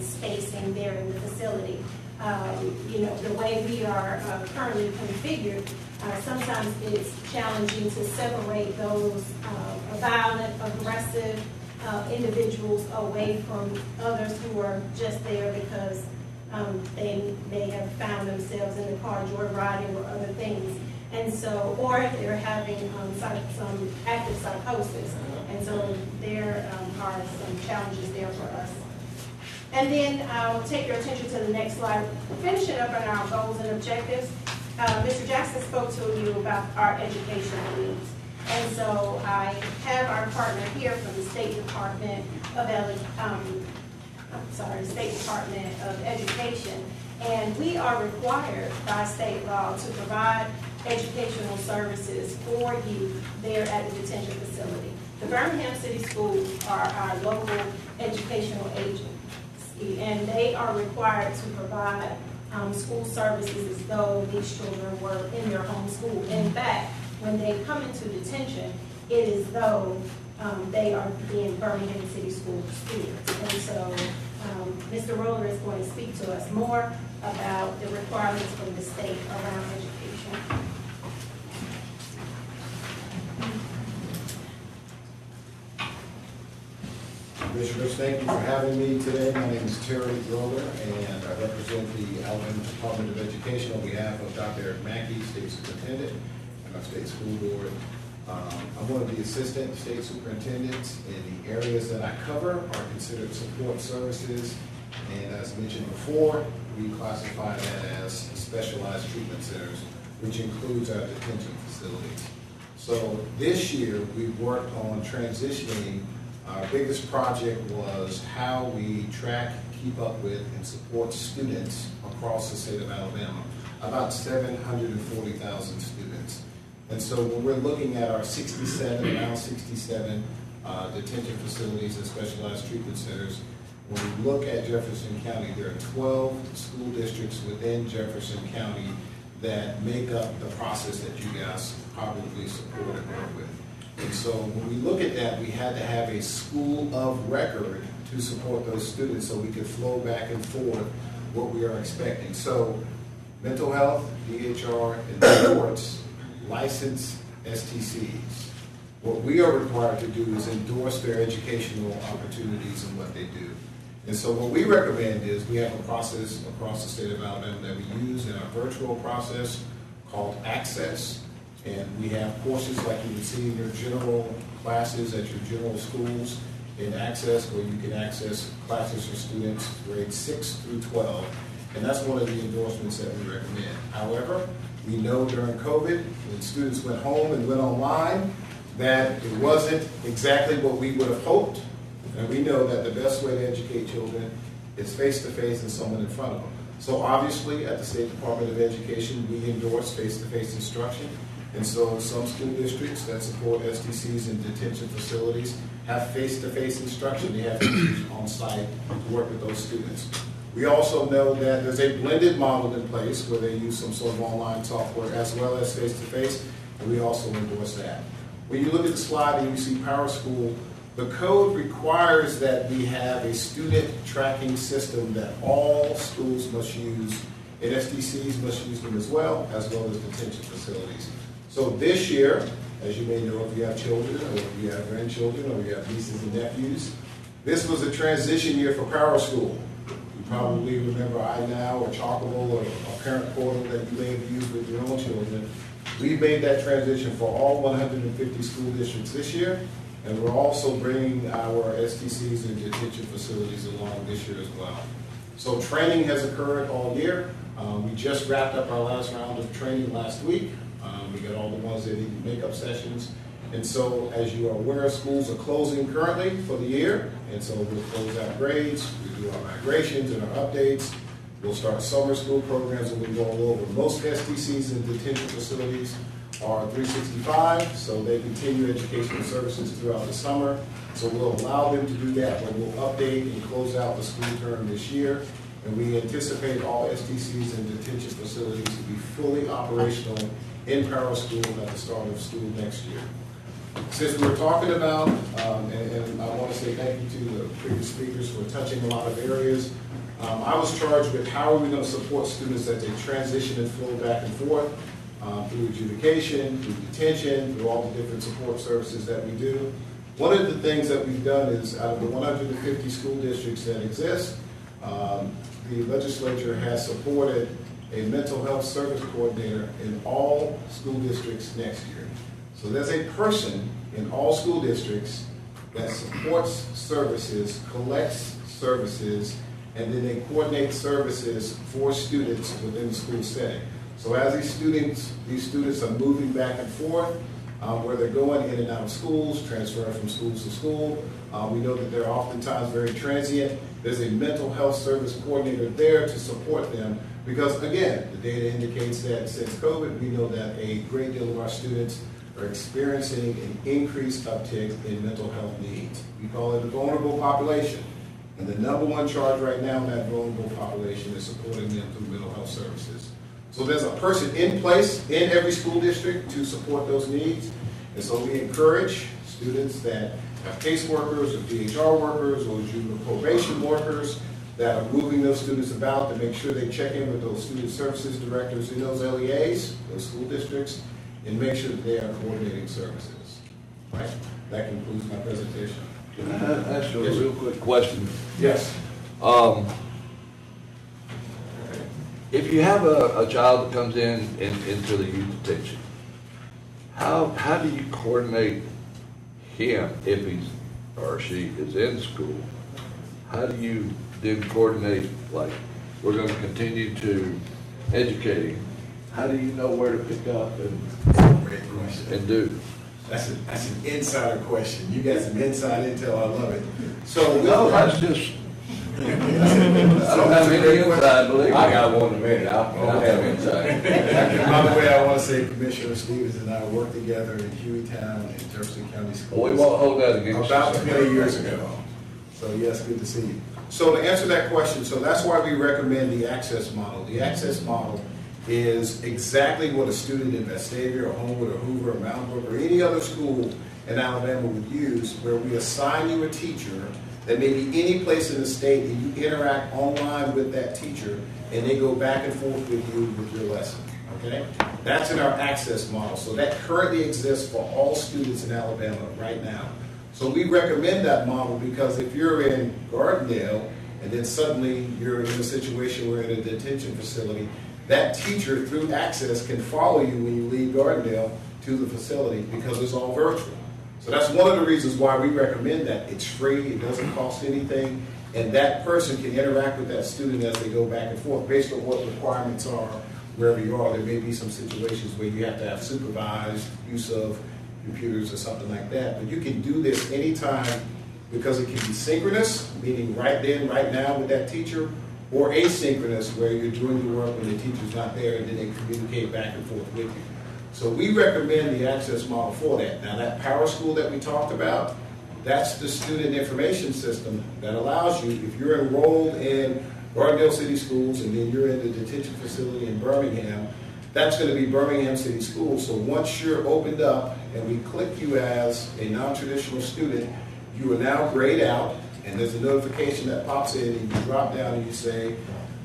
spacing there in the facility. The way we are currently configured, sometimes it's challenging to separate those violent, aggressive individuals away from others who are just there because they may have found themselves in the car joyriding or other things. And so, or they're having some active psychosis. And so there are some challenges there for us. And then I'll take your attention to the next slide. Finishing up on our goals and objectives, Mr. Jackson spoke to you about our educational needs. And so I have our partner here from the State Department of State Department of Education, and we are required by state law to provide educational services for youth there at the detention facility. The Birmingham City Schools are our local educational agency, and they are required to provide school services as though these children were in their home school. In fact, when they come into detention, it is though they are being Birmingham City School students. And so Mr. Roller is going to speak to us more about the requirements from the state around education. Commissioners, thank you for having me today. My name is Terry Roller, and I represent the Alabama Department of Education on behalf of Dr. Eric Mackey, State Superintendent, and our State School Board. I'm one of the assistant state superintendents, and the areas that I cover are considered support services. And as mentioned before, we classify that as specialized treatment centers, which includes our detention facilities. So this year, we've worked on transitioning. Our biggest project was how we track, keep up with, and support students across the state of Alabama, about 740,000 students. And so when we're looking at our 67 detention facilities and specialized treatment centers, when we look at Jefferson County, there are 12 school districts within Jefferson County that make up the process that you guys probably support and work with. And so when we look at that, we had to have a school of record to support those students so we could flow back and forth what we are expecting. So mental health, DHR, and sports, licensed STCs. What we are required to do is endorse their educational opportunities and what they do. And so what we recommend is we have a process across the state of Alabama that we use in our virtual process called Access. And we have courses like you would see in your general classes at your general schools in Access, where you can access classes for students grades 6 through 12. And that's one of the endorsements that we recommend. However, We know during COVID, when students went home and went online, that it wasn't exactly what we would have hoped. And we know that the best way to educate children is face-to-face and someone in front of them. So obviously, at the State Department of Education, we endorse face-to-face instruction. And so some school districts that support SDCs and detention facilities have face-to-face instruction. They have teachers on site to work with those students. We also know that there's a blended model in place where they use some sort of online software as well as face-to-face, and we also endorse that. When you look at the slide and you see PowerSchool, the code requires that we have a student tracking system that all schools must use, and SDCs must use them as well as detention facilities. So this year, as you may know, if you have children, or if you have grandchildren, or you have nieces and nephews, this was a transition year for PowerSchool. You probably remember iNow or Chalkable or a parent portal that you may have used with your own children. We made that transition for all 150 school districts this year, and we're also bringing our STCs and detention facilities along this year as well. So training has occurred all year. We just wrapped up our last round of training last week. We got all the ones that need makeup sessions. And so, as you are aware, schools are closing currently for the year. And so we'll close out grades, we do our migrations and our updates. We'll start summer school programs and we'll go all over. Most STCs and detention facilities are 365, so they continue educational services throughout the summer. So we'll allow them to do that, but we'll update and close out the school term this year. And we anticipate all STCs and detention facilities to be fully operational in PowerSchool at the start of school next year. Since we're talking about, and I want to say thank you to the previous speakers for touching a lot of areas. I was charged with how are we going to support students as they transition and flow back and forth through adjudication, through detention, through all the different support services that we do. One of the things that we've done is out of the 150 school districts that exist, the legislature has supported a mental health service coordinator in all school districts next year. So there's a person in all school districts that supports services, collects services, and then they coordinate services for students within the school setting. So as these students are moving back and forth, where they're going in and out of schools, transferring from schools to school, we know that they're oftentimes very transient. There's a mental health service coordinator there to support them because, again, the data indicates that since COVID, we know that a great deal of our students are experiencing an increased uptick in mental health needs. We call it a vulnerable population. And the number one charge right now in that vulnerable population is supporting them through mental health services. So there's a person in place in every school district to support those needs. And so we encourage students that have caseworkers or DHR workers or juvenile probation workers that are moving those students about to make sure they check in with those student services directors in those LEAs, those school districts, and make sure that they are coordinating services. Right? That concludes my presentation. Can I ask you a real quick question? Yes. If you have a child that comes into the youth detention, how do you coordinate him if he's or she is in school? How do you then coordinate, like, we're going to continue to educate him? How do you know where to pick up and do? That's an insider question. You got some inside intel. I love it. So no, that's just. I don't have any inside, believe me. I got one in a minute. I'll have inside. By the way, I want to say Commissioner Stevens and I worked together in Hueytown and Jefferson County Schools. Well, we won't hold that against you. About 20 years ago. So yes, good to see you. So to answer that question, so that's why we recommend the access model. The access model is exactly what a student in Vestavia or Homewood or Hoover or Mountain Brook or any other school in Alabama would use, where we assign you a teacher that may be any place in the state and you interact online with that teacher and they go back and forth with you with your lesson, okay? That's in our access model. So that currently exists for all students in Alabama right now. So we recommend that model because if you're in Gardendale and then suddenly you're in a situation where in a detention facility, that teacher through access can follow you when you leave Gardendale to the facility because it's all virtual. So that's one of the reasons why we recommend that. It's free, it doesn't cost anything, and that person can interact with that student as they go back and forth based on what the requirements are wherever you are, there may be some situations where you have to have supervised use of computers or something like that. But you can do this anytime because it can be synchronous, meaning right then, right now with that teacher, or asynchronous, where you're doing the work when the teacher's not there and then they communicate back and forth with you. So we recommend the access model for that. Now that Power School that we talked about, that's the student information system that allows you, if you're enrolled in Gardendale City Schools and then you're in the detention facility in Birmingham, that's going to be Birmingham City Schools. So once you're opened up and we click you as a non-traditional student, you are now grayed out, and there's a notification that pops in, and you drop down and you say,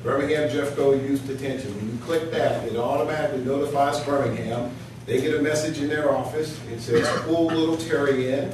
Birmingham Jeffco Youth Detention. When you click that, it automatically notifies Birmingham. They get a message in their office. It says, pull little Terry in.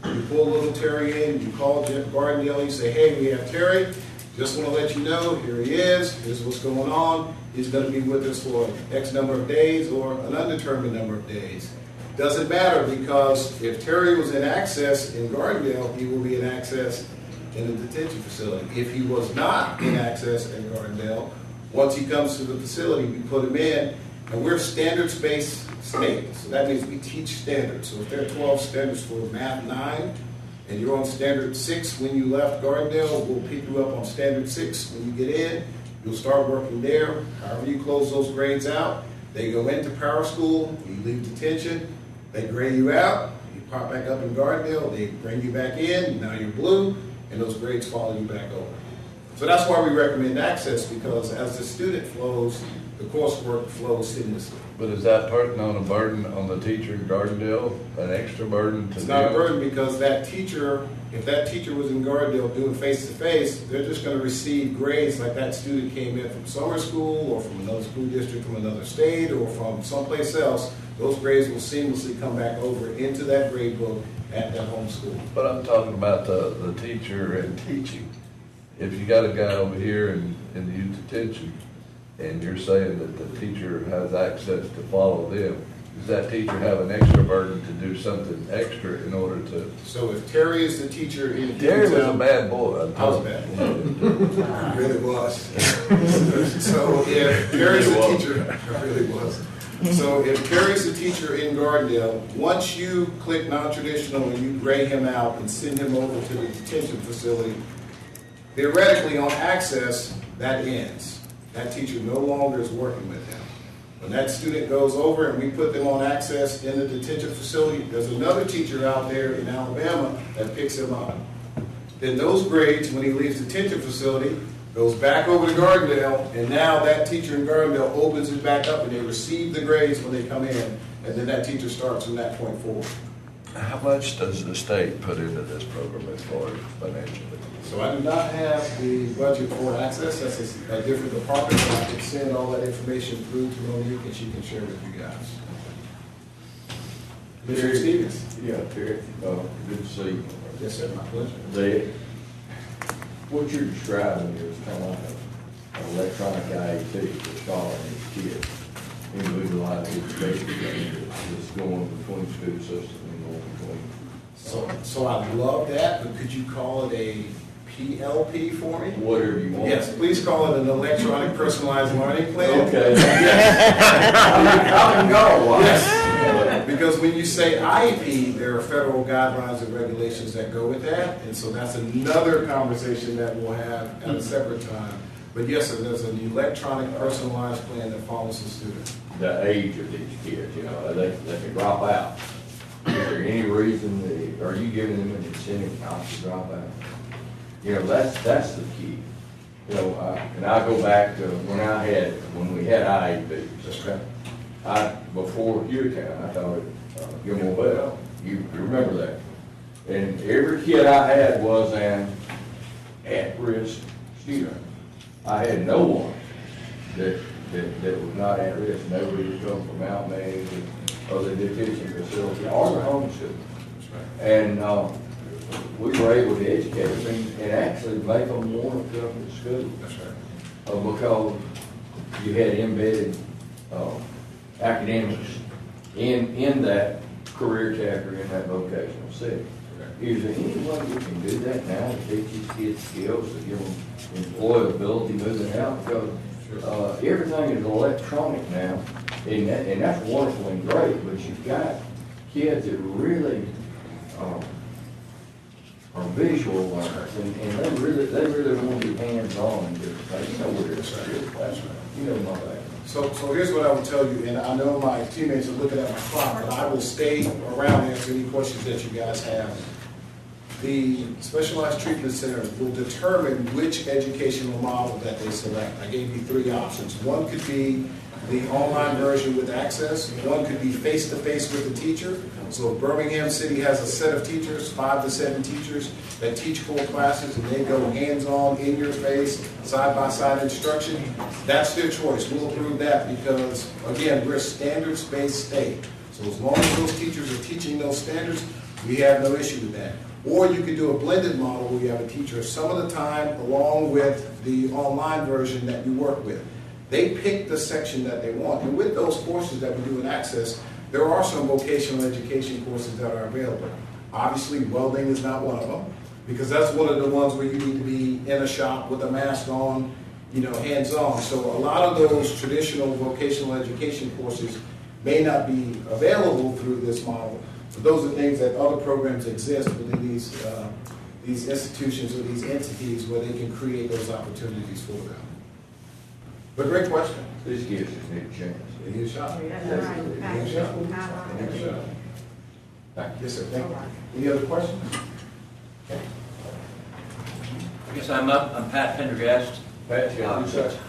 You pull little Terry in, you call Jeff Gardendale, you say, hey, we have Terry. Just want to let you know, here he is, here's what's going on. He's going to be with us for X number of days or an undetermined number of days. Doesn't matter, because if Terry was in access in Gardendale, he will be in access in the detention facility. If he was not in access in Gardendale, once he comes to the facility, we put him in, and we're standards-based state. So that means we teach standards. So if there are 12 standards for Math 9, and you're on standard 6 when you left Gardendale, we'll pick you up on standard 6 when you get in. You'll start working there. However you close those grades out, they go into Power School, you leave detention, they grade you out, you pop back up in Gardendale, they bring you back in, now you're blue, and those grades follow you back over. So that's why we recommend access, because as the student flows, the coursework flows seamlessly. But is that putting on a burden on the teacher in Gardendale, an extra burden to It's them? not a burden, because that teacher, if that teacher was in Gardendale doing face-to-face, they're just going to receive grades like that student came in from summer school or from another school district from another state or from someplace else. Those grades will seamlessly come back over into that grade book at that home school. But I'm talking about the teacher and teaching. If you got a guy over here in the youth detention, and you're saying that the teacher has access to follow them, does that teacher have an extra burden to do something extra in order to? So if Terry is the teacher in Terry was a bad boy. I was a bad boy. I really was. So if Terry's the teacher, I really was. So if Terry's the teacher in Gardendale, once you click non-traditional and you gray him out and send him over to the detention facility, theoretically on access, that ends. That teacher no longer is working with him. When that student goes over and we put them on access in the detention facility, there's another teacher out there in Alabama that picks him up. Then those grades, when he leaves the detention facility, goes back over to Gardendale, and now that teacher in Gardendale opens it back up and they receive the grades when they come in, and then that teacher starts from that point forward. How much does the state put into this program as far as financially? So I do not have the budget for access. That's a different department. I can send all that information through to Monique and she can share with you guys. Mr. Stevens? Yeah, Terry, good to see you. Yes, sir, my pleasure. What you're describing is kind of like an electronic IEP for scholar and his kids. Individualized education is going between school systems and going between. So I love that, but could you call it a PLP for me? Whatever you want. Yes, please call it an electronic personalized learning plan. Okay. Yes. I can go. Yes. Because when you say IEP, there are federal guidelines and regulations that go with that, and so that's another conversation that we'll have at a separate time. But yes, sir, there's an electronic personalized plan that follows the student. The age of these kids, you know, they can drop out. Is there any reason, are you giving them an incentive not to drop out? You know, that's the key. You know, and I go back to when we had IEPs. Before your time, I thought Gilmore Bell. You remember that? And every kid I had was an at-risk student. I had no one that was not at risk. Nobody was coming from out Maine or the detention facility or the home school. And we were able to educate them and actually make them want to come to school. That's right. Because you had embedded academics in that career chapter, in that vocational setting. Is there any way we can do that now to teach these kids skills, to give them employability moving out? Because Everything is electronic now, and that's wonderful and great, but you've got kids that really are visual learners, and they really want to be hands-on and different things. You know where it's at. You know my bad. So here's what I will tell you, and I know my teammates are looking at my clock, but I will stay around and answer any questions that you guys have. The Specialized Treatment Center will determine which educational model that they select. I gave you 3 options. One could be the online version with access. One could be face-to-face with the teacher. So if Birmingham City has a set of teachers, 5 to 7 teachers, that teach core classes, and they go hands-on, in your face, side-by-side instruction, that's their choice. We'll approve that because, again, we're a standards-based state. So as long as those teachers are teaching those standards, we have no issue with that. Or you could do a blended model where you have a teacher some of the time along with the online version that you work with. They pick the section that they want. And with those courses that we do in Access, there are some vocational education courses that are available. Obviously, welding is not one of them, because that's one of the ones where you need to be in a shop with a mask on, hands-on. So a lot of those traditional vocational education courses may not be available through this model. But those are things that other programs exist within these institutions or these entities where they can create those opportunities for them. But great question. This gives us a chance. Give you a shot. Give you a shot. Give you a shot. Thank you. Yes, sir. Thank you. Any other questions? Okay. I guess I'm up. I'm Pat Pendergast. Pat, you got 2 seconds.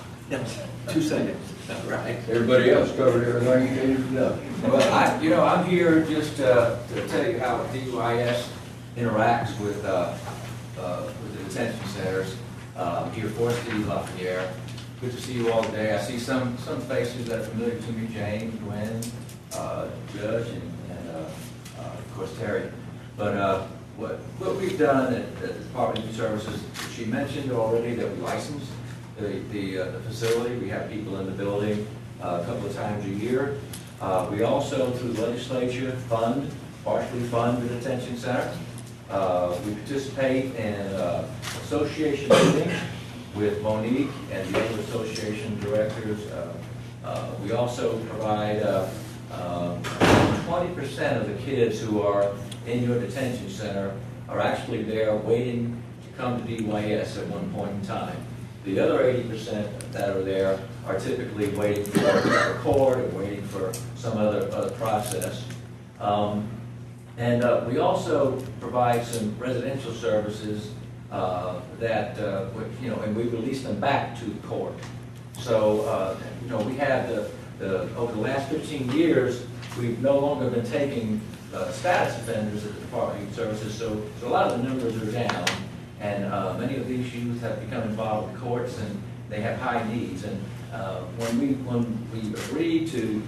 2 seconds. Right. Everybody else covered everything you needed to know. Well, I'm here just to tell you how DUIS interacts with the detention centers. Here, 4th City, Lafayette. Good to see you all today. I see some faces that are familiar to me: Jane, Gwen, Judge, and of course Terry. But what we've done at the Department of Youth Services, she mentioned already that we license the facility. We have people in the building a couple of times a year. We also, through the legislature, partially fund the detention center. We participate in association meetings with Monique and the other association directors. We also provide 20% of the kids who are in your detention center are actually there waiting to come to DYS at one point in time. The other 80% that are there are typically waiting for a court or waiting for some other process. And we also provide some residential services and we release them back to the court. So, we have over the last 15 years, we've no longer been taking status offenders at the Department of Youth Services, so a lot of the numbers are down, and many of these youth have become involved with courts, and they have high needs. And when we agreed to,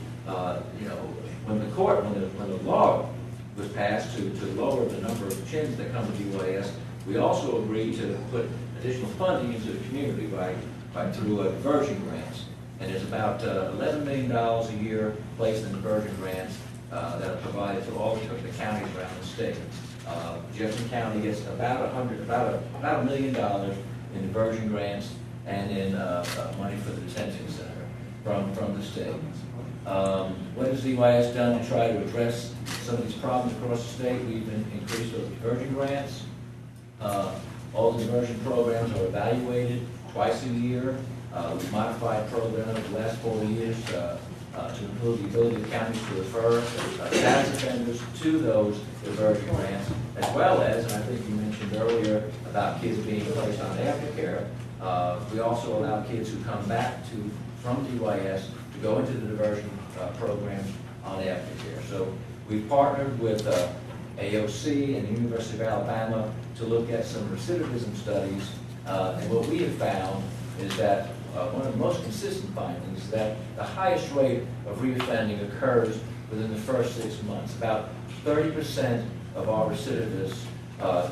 when the law was passed to lower the number of chins that come to DYS, we also agreed to put additional funding into the community through diversion grants. And there's about $11 million a year placed in diversion grants that are provided to all the counties around the state. Jefferson County gets about $1 million in diversion grants and in money for the detention center from the state. What has DYS done to try to address some of these problems across the state? We've increased those diversion grants. All the diversion programs are evaluated twice a year. We've modified programs the last 4 years to improve the ability of counties to refer status offenders to those diversion grants, as well as, and I think you mentioned earlier about kids being placed on aftercare. We also allow kids who come back from DYS to go into the diversion programs on aftercare. So we've partnered with AOC and the University of Alabama to look at some recidivism studies, and what we have found is that one of the most consistent findings is that the highest rate of reoffending occurs within the first 6 months. About 30% of our recidivists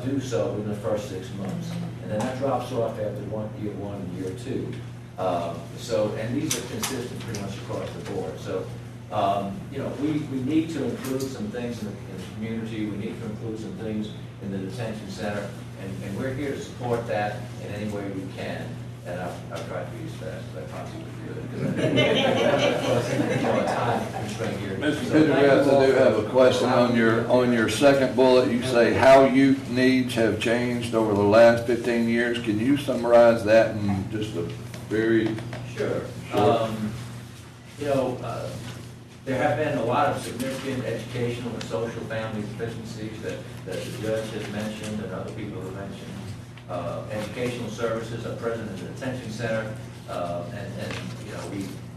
do so within the first 6 months, and then that drops off after year one and year 2. And these are consistent pretty much across the board. So, we need to include some things in the community. We need to include some things in the detention center, and we're here to support that in any way we can. And I've tried to be as fast as I possibly could. Time constraint here. Mr. So Pendergrass, I do have a question on your second bullet. You say how youth needs have changed over the last 15 years. Can you summarize that in just a very Sure. short? There have been a lot of significant educational and social family deficiencies that the judge has mentioned and other people have mentioned. Educational services are present in the detention center,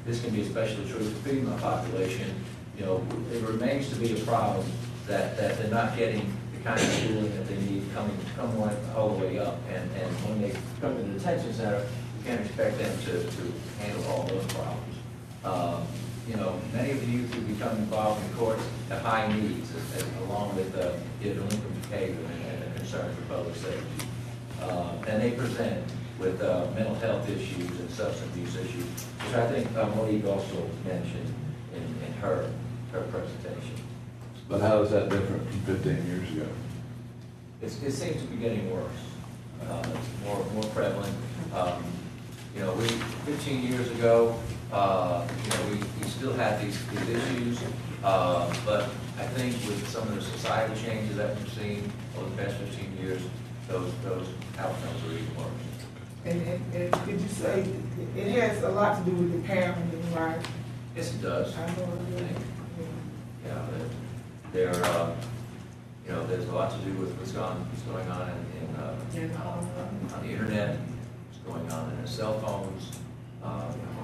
this can be especially true for the female population. It remains to be a problem that they're not getting the kind of schooling that they need coming all the way up. And when they come to the detention center, you can't expect them to handle all those problems. Many of the youth who become involved in courts have high needs, along with delinquent behavior and a concern for public safety. And they present with mental health issues and substance abuse issues, which I think Monique also mentioned in her presentation. But how is that different from 15 years ago? It seems to be getting worse. It's more prevalent. 15 years ago, we still had these issues, but I think with some of the societal changes that we've seen over the past 15 years, those outcomes are even worse. And did you say it has a lot to do with the parenting, right? Yes, it does. I know it does. There's a lot to do with what's going on on the internet, what's going on in the cell phones,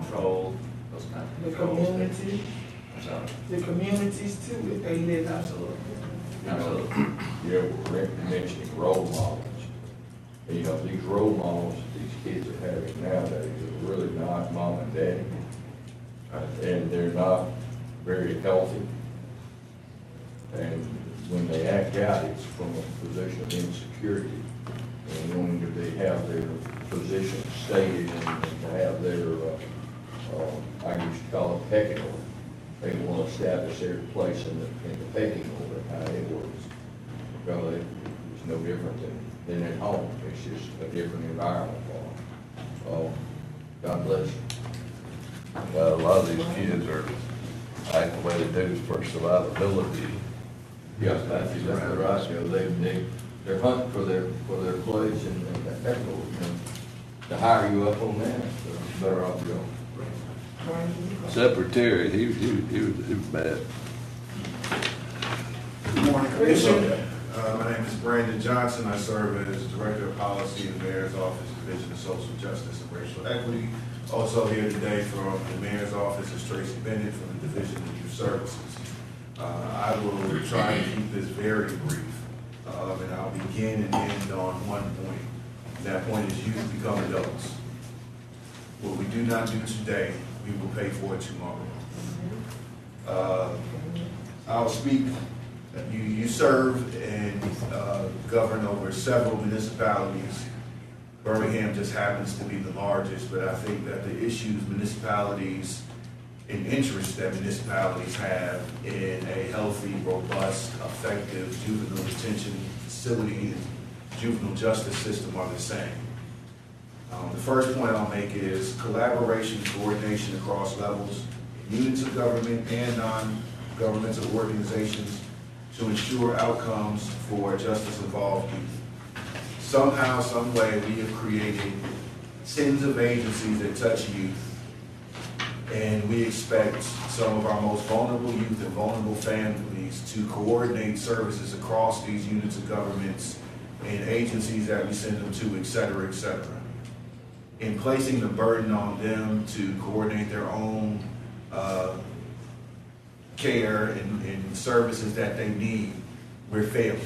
control, those kinds of The controls. community, the communities too, if they live out. Absolutely. We're mentioning role models. These role models that these kids are having nowadays are really not mom and daddy. And they're not very healthy. And when they act out, it's from a position of insecurity. And wanting to have their position stated and to have their, I used to call it pecking order. They want to establish their place in the pecking order, how it works. Well, it's no different than at home. It's just a different environment for them. God bless you. Well, a lot of these kids are acting the way they do is for survivability. Yes, that's exactly right. They're hunting for their place, and that will, to hire you up on that, so better off you. Except for Terry, he was bad. Good morning, Commission. My name is Brandon Johnson. I serve as Director of Policy in the Mayor's Office, Division of Social Justice and Racial Equity. Also here today from the Mayor's Office is Tracy Bennett from the Division of Youth Services. I will try to keep this very brief, and I'll begin and end on one point. That point is youth become adults. What we do not do today, we will pay for it tomorrow. I'll speak. You serve and govern over several municipalities. Birmingham just happens to be the largest, but I think that the issues municipalities and interests that municipalities have in a healthy, robust, effective juvenile detention facility and juvenile justice system are the same. The first point I'll make is collaboration and coordination across levels, units of government and non-governmental organizations to ensure outcomes for justice-involved youth. Somehow, some way, we have created tens of agencies that touch youth, and we expect some of our most vulnerable youth and vulnerable families to coordinate services across these units of governments and agencies that we send them to, et cetera, et cetera. In placing the burden on them to coordinate their own care and services that they need, we're failing.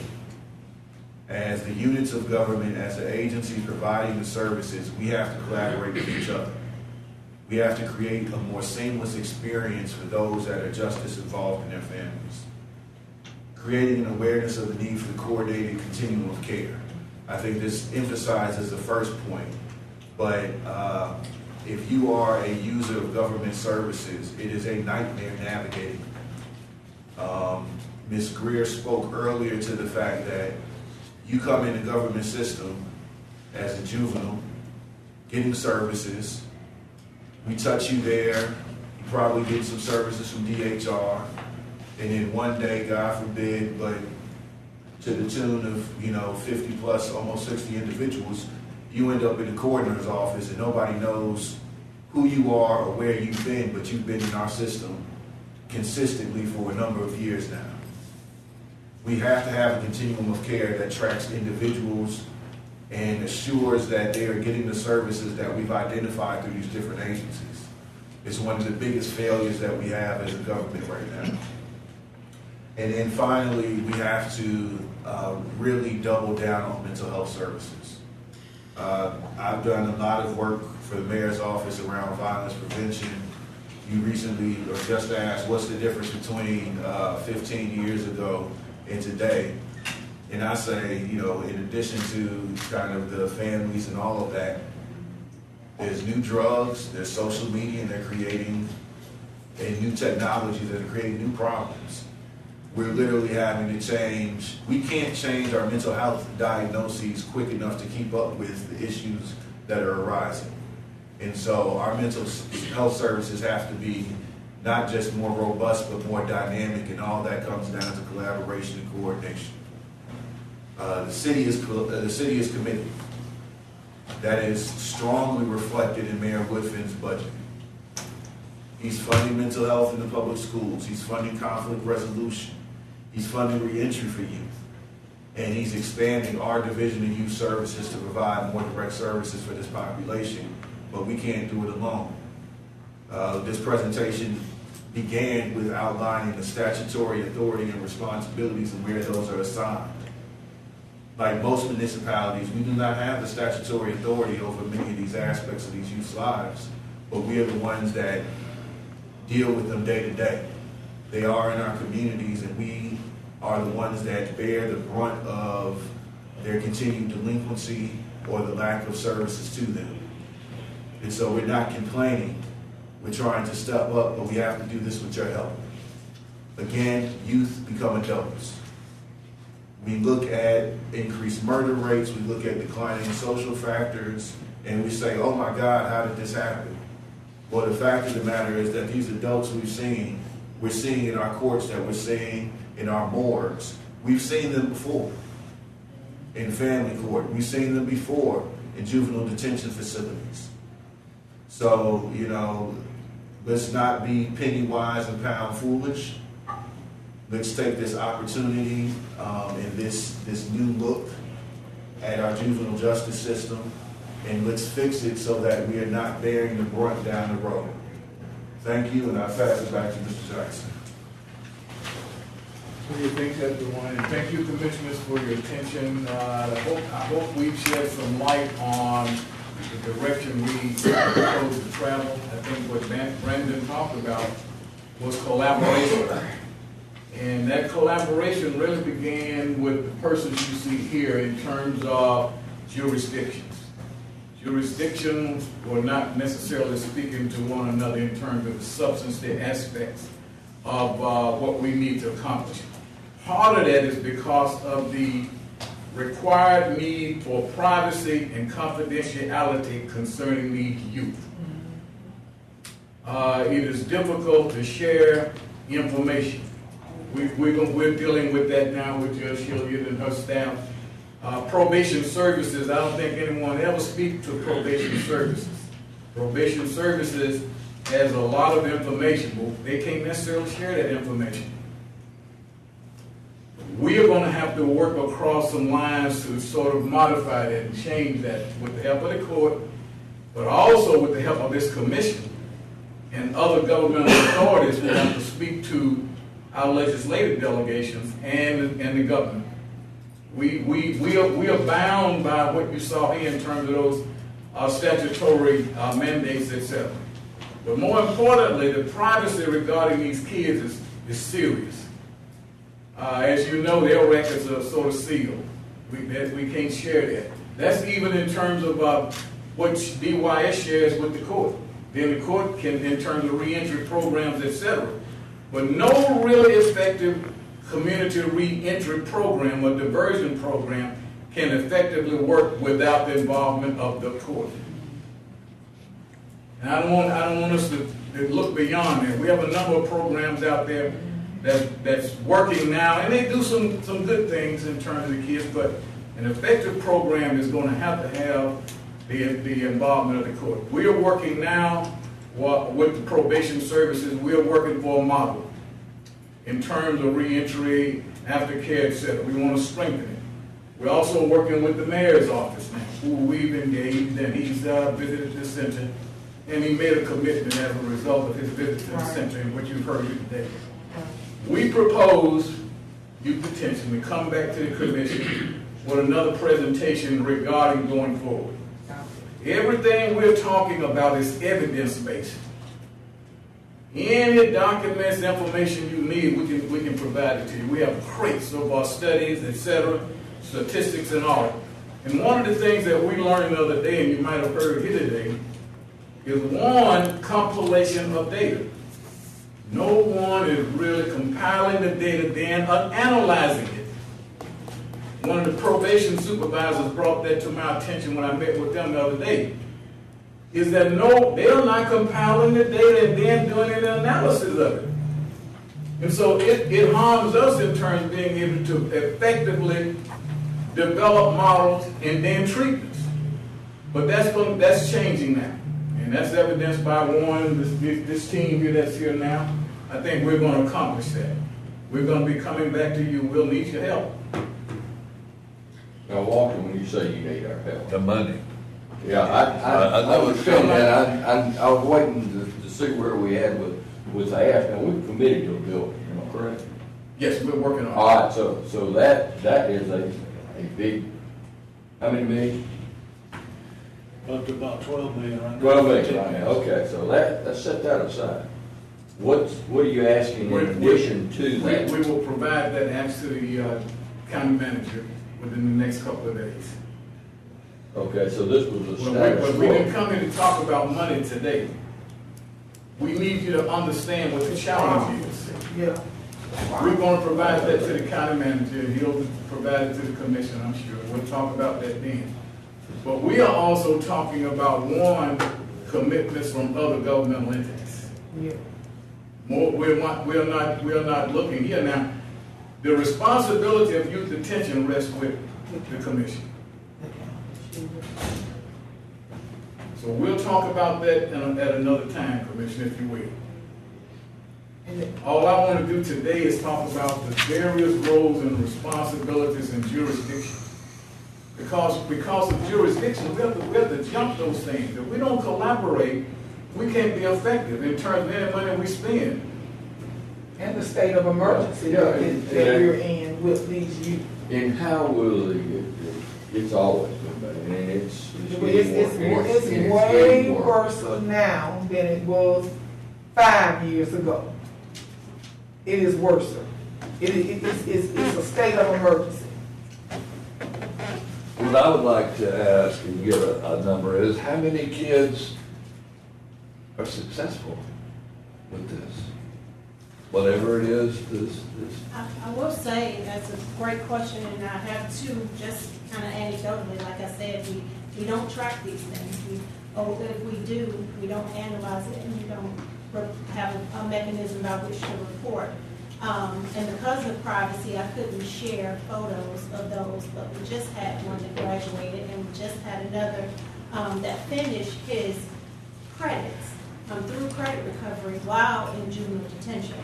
As the units of government, as the agencies providing the services, we have to collaborate with each other. We have to create a more seamless experience for those that are justice involved in their families. Creating an awareness of the need for the coordinated continuum of care. I think this emphasizes the first point, but if you are a user of government services, it is a nightmare navigating. Ms. Greer spoke earlier to the fact that you come in the government system as a juvenile, getting services. We touch you there, you probably get some services from DHR, and then one day, God forbid, but to the tune of 50 plus, almost 60 individuals, you end up in the coroner's office and nobody knows who you are or where you've been, but you've been in our system consistently for a number of years now. We have to have a continuum of care that tracks individuals and assures that they are getting the services that we've identified through these different agencies. It's one of the biggest failures that we have as a government right now. And then finally, we have to really double down on mental health services. I've done a lot of work for the mayor's office around violence prevention. You recently or just asked, what's the difference between 15 years ago and today? And I say, in addition to kind of the families and all of that, there's new drugs, there's social media, and they're creating, and new technologies that are creating new problems. We're literally having to change. We can't change our mental health diagnoses quick enough to keep up with the issues that are arising. And so our mental health services have to be not just more robust, but more dynamic, and all that comes down to collaboration and coordination. The city is committed. That is strongly reflected in Mayor Woodfin's budget. He's funding mental health in the public schools. He's funding conflict resolution. He's funding reentry for youth. And he's expanding our division of youth services to provide more direct services for this population, but we can't do it alone. This presentation began with outlining the statutory authority and responsibilities and where those are assigned. Like most municipalities, we do not have the statutory authority over many of these aspects of these youth's lives, but we are the ones that deal with them day to day. They are in our communities, and we are the ones that bear the brunt of their continued delinquency or the lack of services to them. And so we're not complaining. We're trying to step up, but we have to do this with your help. Again, youth become adults. We look at increased murder rates, we look at declining social factors, and we say, oh my God, how did this happen? Well, the fact of the matter is that these adults we're seeing in our courts, that we're seeing in our morgues, we've seen them before in family court. We've seen them before in juvenile detention facilities. So, let's not be penny wise and pound foolish. Let's take this opportunity and this new look at our juvenile justice system, and let's fix it so that we are not bearing the brunt down the road. Thank you, and I pass it back to Mr. Jackson. Thanks, everyone, and thank you, commissioners, for your attention. I hope we've shed some light on the direction we propose to travel. I think what Brandon talked about was collaboration. And that collaboration really began with the persons you see here in terms of jurisdictions. Jurisdictions were not necessarily speaking to one another in terms of the substantive aspects of what we need to accomplish. Part of that is because of the required need for privacy and confidentiality concerning these youth. It is difficult to share information. We're dealing with that now with Judge Hilliard and her staff. Probation services, I don't think anyone ever speaks to probation services. Probation services has a lot of information, but they can't necessarily share that information. We are going to have to work across some lines to sort of modify that and change that with the help of the court, but also with the help of this commission and other governmental authorities who have to speak to our legislative delegations and the government. We are bound by what you saw here in terms of those statutory mandates, etc. But more importantly, the privacy regarding these kids is serious. As you know, their records are sort of sealed. We can't share that. That's even in terms of what DYS shares with the court. Then the court can, in terms of reentry programs, etc. But no really effective community reentry program or diversion program can effectively work without the involvement of the court. And I don't want us to look beyond that. We have a number of programs out there that's working now, and they do some good things in terms of the kids, but an effective program is going to have the involvement of the court. We are working now with the probation services. We are working for a model in terms of reentry, aftercare, etc. We want to strengthen it. We're also working with the mayor's office now, who we've engaged, and he's visited the center, and he made a commitment as a result of his visit to the center, and what you've heard today. We propose youth detention to come back to the commission with another presentation regarding going forward. Everything we're talking about is evidence-based. Any documents, information you need, we can provide it to you. We have crates of our studies, etc., statistics and all. And one of the things that we learned the other day, and you might have heard here today, is one, compilation of data. No one is really compiling the data, then analyzing it. One of the probation supervisors brought that to my attention when I met with them the other day. Is that no, they're not compiling the data and then doing an analysis of it. And so it harms us in terms of being able to effectively develop models and then treatments. But that's changing now. And that's evidenced by this team here that's here now. I think we're going to accomplish that. We're going to be coming back to you. We'll need your help. Now, Walker, when you say you need our help. The money. Yeah, I understand that. I was waiting to see where we had with the ask. Now, we're committed to a building, am I correct? Yes, we're working on it. All right, so that is a big, how many million? Up to about 12 million right now. 12 million, right now. Okay, so let's set that aside. What are you asking in addition to that? We will provide that answer to the county manager within the next couple of days. Okay, so this was a But status we quo. didn't come in to talk about money today. We need you to understand what the challenge is. Yeah. We're going to provide that to the county manager, and he'll provide it to the commission, I'm sure. We'll talk about that then. But we are also talking about, one, commitments from other governmental entities. Yeah. We're not looking here now. The responsibility of youth detention rests with the commission. So we'll talk about that at another time, Commissioner, if you will. All I want to do today is talk about the various roles and responsibilities and jurisdiction. Because of jurisdiction, we have to jump those things. If we don't collaborate, we can't be effective in terms of any money we spend. And the state of emergency that we're in with these youth. And how will it's always been bad, and it's way worse now than it was 5 years ago. It is worse. It's a state of emergency. What I would like to ask and get a number is, how many kids are successful with this? Whatever it is, this. I will say that's a great question, and I have two, just kind of anecdotally, like I said, we don't track these things. If we do, we don't analyze it, and we don't have a mechanism by which to report. And because of privacy, I couldn't share photos of those, but we just had one that graduated, and we just had another that finished his credits through credit recovery while in juvenile detention.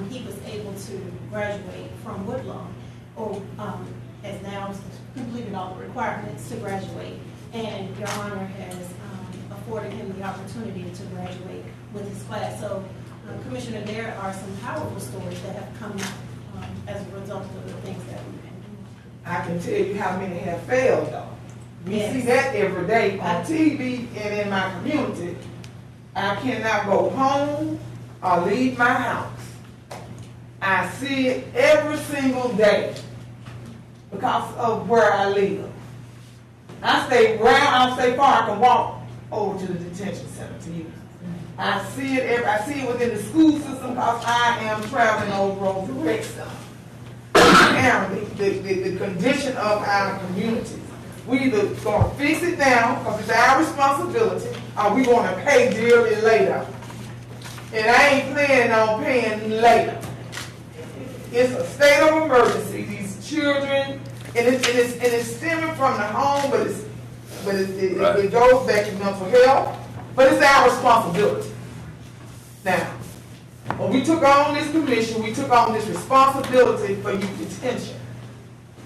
He was able to graduate from Woodlawn, or has now completed all the requirements to graduate, and Your Honor has afforded him the opportunity to graduate with his class. So, Commissioner, there are some powerful stories that have come out as a result of the things that we've been doing. I can tell you how many have failed, though. We Yes. see that every day on TV and in my community. I cannot go home or leave my house. I see it every single day because of where I live. I stay far, I can walk over to the detention center to use it. I see it within the school system because I am traveling over roads to Wrexham. The condition of our communities. We either going to fix it now because it's our responsibility, are we gonna pay dearly later? And I ain't planning on paying later. It's a state of emergency. These children, and it's stemming from the home, but it goes back to mental health. But it's our responsibility. Now, when we took on this commission, we took on this responsibility for youth detention.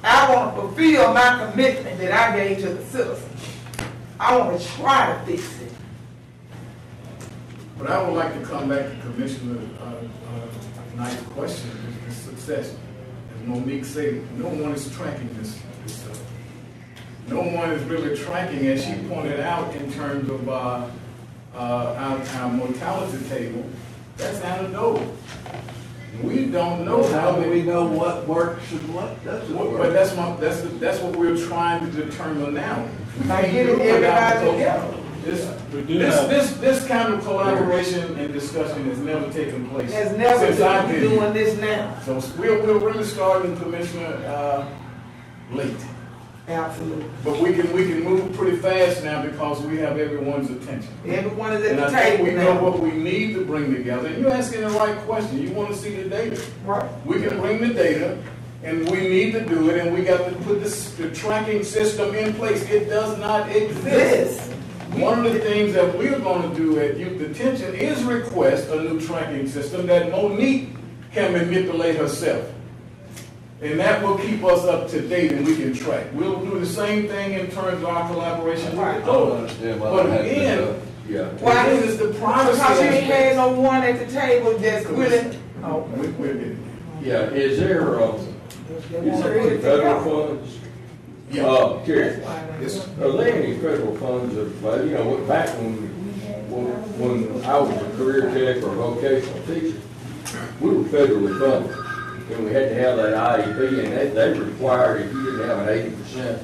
I want to fulfill my commitment that I gave to the citizens. I want to try to fix it. But I would like to come back to Commissioner Knight's question, the success. As Monique said, no one is tracking this stuff. No one is really tracking, as she pointed out, in terms of our mortality table. That's anecdotal. We don't know How do we know what works and what doesn't work? But that's what we're trying to determine now. By getting everybody together. This kind of collaboration and discussion has never taken place. Has never since I've been doing this now. So we're really starting, Commissioner, late. Absolutely. But we can move pretty fast now because we have everyone's attention. Everyone is at And the I think table we now. know what we need to bring together. And you're asking the right question. You want to see the data. Right. We can bring the data, and we need to do it, and we got to put the tracking system in place. It does not exist. One of the things that we're going to do at Youth Detention is request a new tracking system that Monique can manipulate herself. And that will keep us up to date and we can track. We'll do the same thing in terms of our collaboration with the understand why But that again, Why again, it's the privacy. Because you ain't aspect. had no one at the table that's willing. Oh, We're getting Yeah, is there federal funds? Curious. Are there any federal funds of, back when I was a career tech or vocational teacher, we were federally funded. And we had to have that IEP, and they required if you didn't have an 80%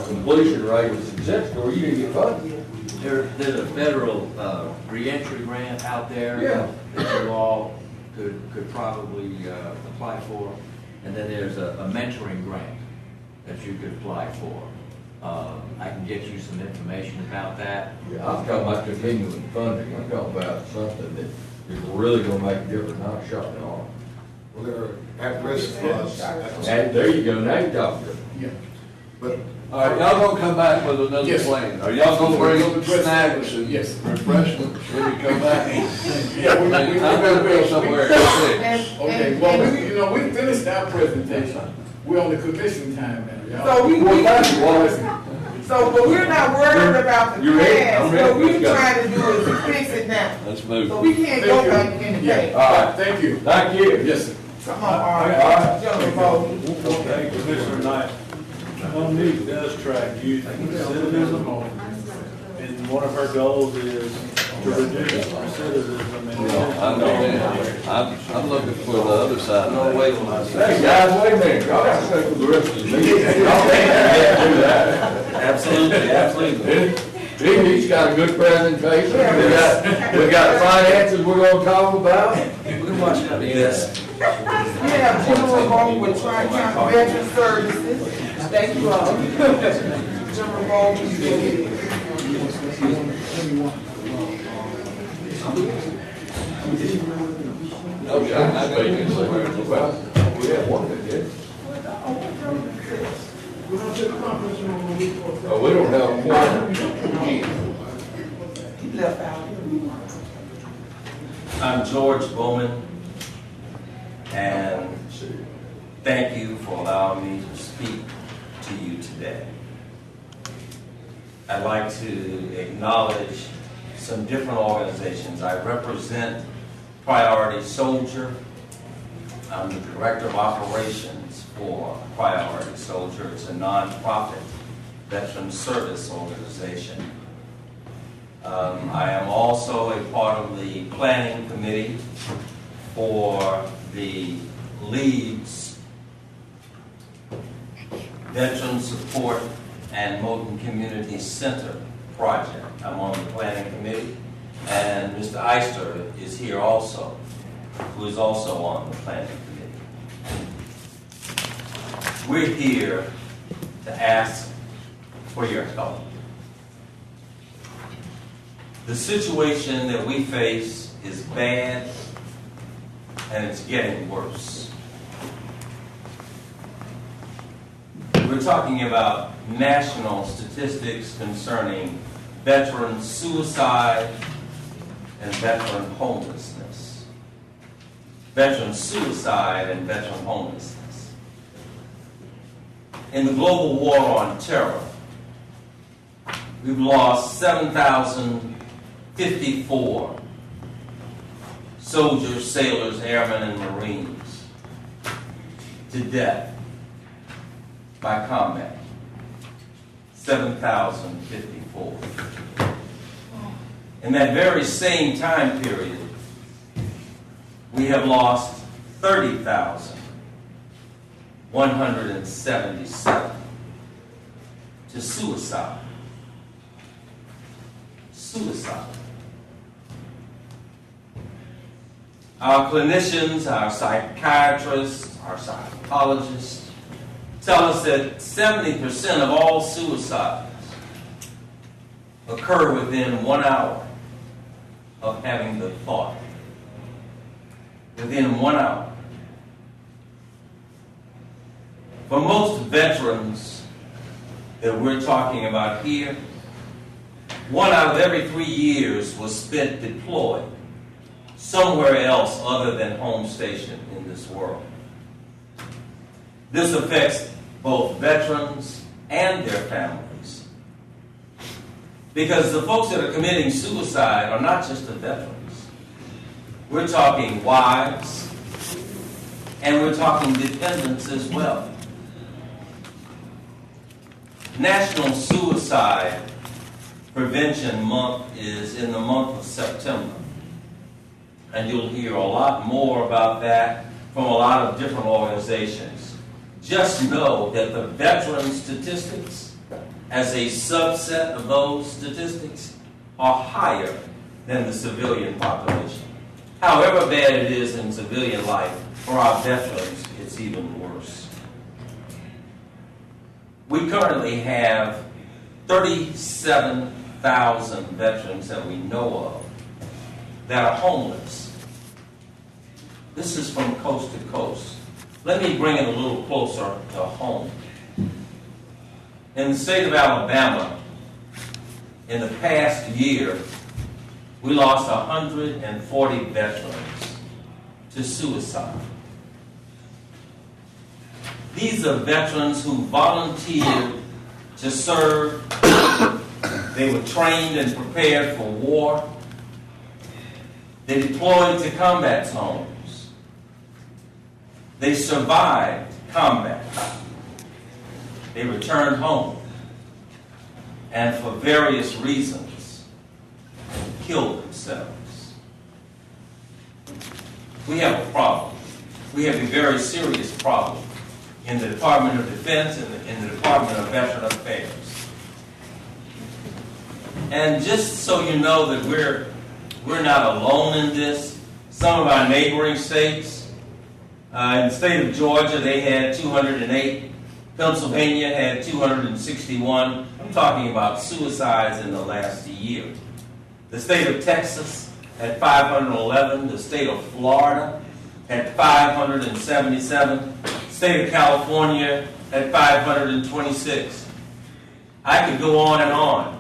completion rate with success score, you didn't get funded. There's a federal reentry grant out there that you all could probably apply for. And then there's a mentoring grant that you could apply for. I can get you some information about that. Yeah, I'm talking about continuing funding. I'm talking about something that is really gonna make a difference, not a shot in the arm. Well, there are at-risk funds. And there you go, now you're talking. Yeah. But All right, y'all gonna come back with another Yes. plan? Are y'all gonna bring snacks and Yes. refreshments when you come back? Yeah, we I'm gonna go somewhere at 6. Okay, well, we finished our presentation. We're on the commission time now. So we but we're not worried about the You're ready? I'm past. ready. What we're Let's go. trying to do is to fix it now. Let's move. So we can't go back in the day. All right, Thank you. thank you. Yes, sir. Come on, all right. Gentleman Bowden. Okay, Commissioner Knight, Monique does track youth recidivism, and one of her goals is to reduce recidivism. I know that. I'm looking for the other side. No way. Hey, guys, wait a minute. Y'all got to stay for the rest of the meeting. Y'all can't do that. Absolutely, absolutely. He's got a good presentation. We got finances we're gonna talk about. We can watch out. Yes. We have General Bowden with Tri-County Veteran Services. Thank you all. General Bowden, you get it. Okay, I'm speaking somewhere. Well, we have one that did. Oh, we don't have one. He left out. I'm George Bowman, and thank you for allowing me to speak to you today. I'd like to acknowledge some different organizations. I represent Priority Soldier. I'm the Director of Operations for Priority Soldier. It's a nonprofit veteran service organization. I am also a part of the planning committee for the Leeds Veteran Support and Moulton Community Center project. I'm on the planning committee, and Mr. Eister is here also, who is also on the planning committee. We're here to ask for your help. The situation that we face is bad, and it's getting worse. We're talking about national statistics concerning veteran suicide and veteran homelessness. Veteran suicide and veteran homelessness. In the global war on terror, we've lost 7,054 soldiers, sailors, airmen, and Marines to death by combat. 7,054. In that very same time period, we have lost 30,177 to suicide. Suicide. Our clinicians, our psychiatrists, our psychologists tell us that 70% of all suicides occur within 1 hour of having the thought. Within 1 hour. For most veterans that we're talking about here, 1 out of every 3 years was spent deployed somewhere else other than home station in this world. This affects both veterans and their families. Because the folks that are committing suicide are not just the veterans. We're talking wives, and we're talking dependents as well. National Suicide Prevention Month is in the month of September. And you'll hear a lot more about that from a lot of different organizations. Just know that the veteran statistics, as a subset of those statistics, are higher than the civilian population. However bad it is in civilian life, for our veterans, it's even worse. We currently have 37,000 veterans that we know of that are homeless. This is from coast to coast. Let me bring it a little closer to home. In the state of Alabama, in the past year, we lost 140 veterans to suicide. These are veterans who volunteered to serve. They were trained and prepared for war. They deployed to combat zones. They survived combat. They returned home. And for various reasons, killed themselves. We have a problem. We have a very serious problem in the Department of Defense and in the Department of Veteran Affairs. And just so you know that we're not alone in this, some of our neighboring states, in the state of Georgia, they had 208. Pennsylvania had 261. I'm talking about suicides in the last year. The state of Texas had 511. The state of Florida had 577. The state of California had 526. I could go on and on.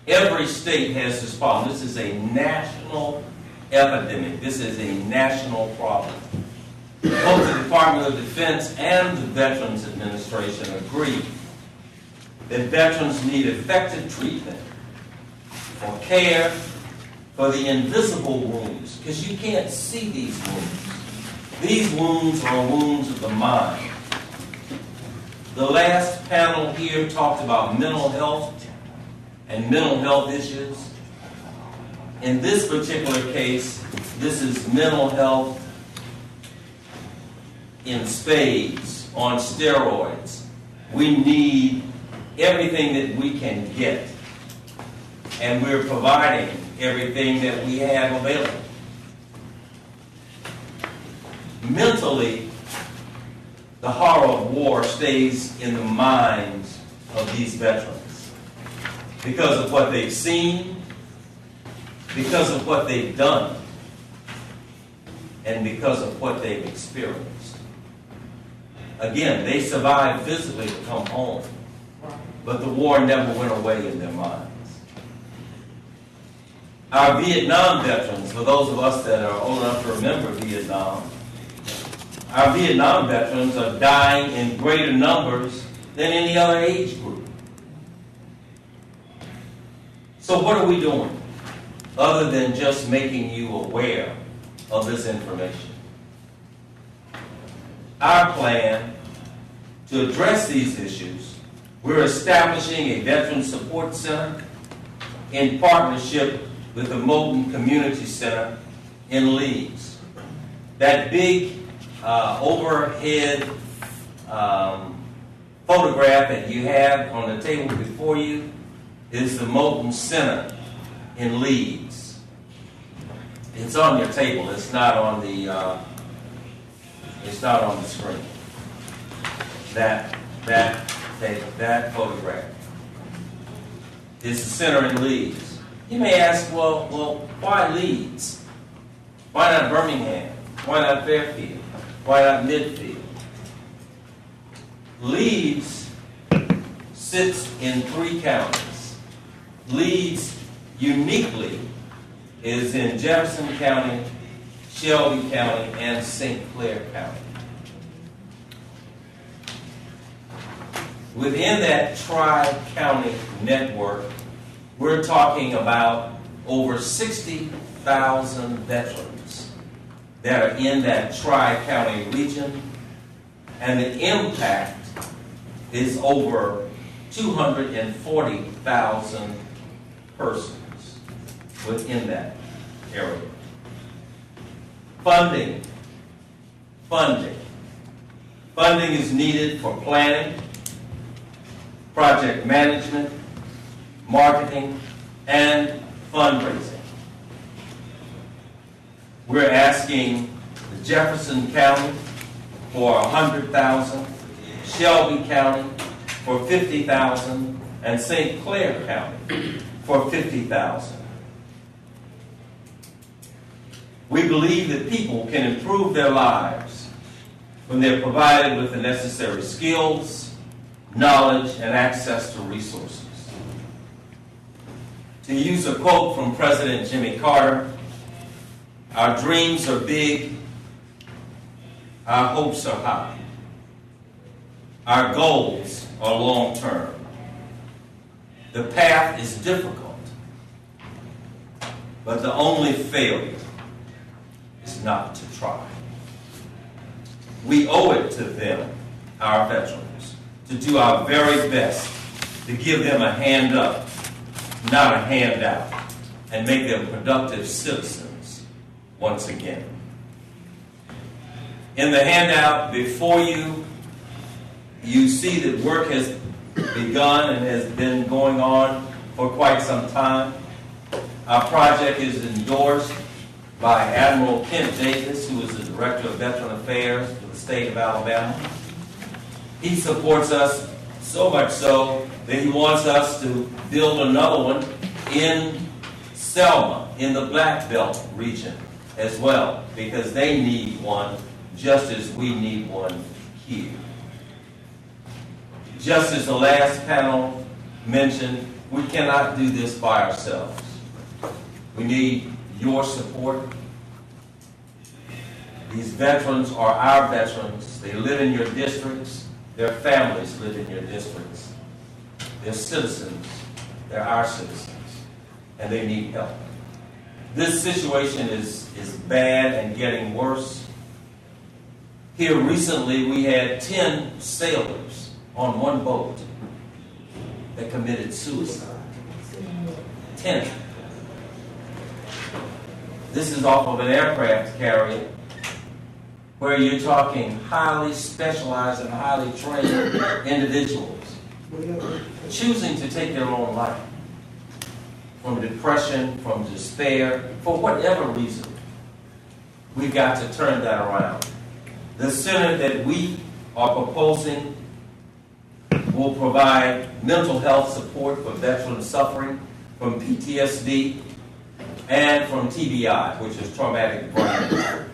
Every state has this problem. This is a national epidemic. This is a national problem. Both the Department of Defense and the Veterans Administration agree that veterans need effective treatment for care for the invisible wounds, because you can't see these wounds. These wounds are wounds of the mind. The last panel here talked about mental health and mental health issues. In this particular case, this is mental health in spades, on steroids. We need everything that we can get. And we're providing everything that we have available. Mentally, the horror of war stays in the minds of these veterans because of what they've seen because of what they've done and because of what they've experienced. Again, they survived physically to come home, but the war never went away in their minds. Our Vietnam veterans, for those of us that are old enough to remember Vietnam, our Vietnam veterans are dying in greater numbers than any other age group. So what are we doing other than just making you aware of this information? Our plan to address these issues, we're establishing a Veteran Support Center in partnership with the Moulton Community Center in Leeds. That big overhead photograph that you have on the table before you is the Moulton Center in Leeds. It's on your table. It's not on the screen. That photograph is the center in Leeds. You may ask, well, why Leeds? Why not Birmingham? Why not Fairfield? Why not Midfield? Leeds sits in 3 counties. Leeds uniquely is in Jefferson County, Shelby County, and St. Clair County. Within that tri-county network, we're talking about over 60,000 veterans that are in that tri-county region, and the impact is over 240,000 persons within that area. Funding is needed for planning, project management, marketing, and fundraising. We're asking Jefferson County for $100,000, Shelby County for $50,000, and St. Clair County for $50,000. We believe that people can improve their lives when they're provided with the necessary skills, knowledge, and access to resources. To use a quote from President Jimmy Carter, our dreams are big, our hopes are high, our goals are long-term. The path is difficult, but the only failure is not to try. We owe it to them, our veterans, to do our very best to give them a hand up, not a handout, and make them productive citizens once again. In the handout before you, you see that work has begun and has been going on for quite some time. Our project is endorsed by Admiral Kent Davis, who is the Director of Veteran Affairs for the state of Alabama. He supports us so much so that he wants us to build another one in Selma, in the Black Belt region as well, because they need one just as we need one here. Just as the last panel mentioned, we cannot do this by ourselves. We need your support. These veterans are our veterans. They live in your districts. Their families live in your districts. They're citizens. They're our citizens. And they need help. This situation is bad and getting worse. Here recently we had 10 sailors on one boat that committed suicide. 10. This is off of an aircraft carrier where you're talking highly specialized and highly trained individuals choosing to take their own life from depression, from despair, for whatever reason. We've got to turn that around. The center that we are proposing will provide mental health support for veterans suffering from PTSD, and from TBI, which is traumatic brain injury.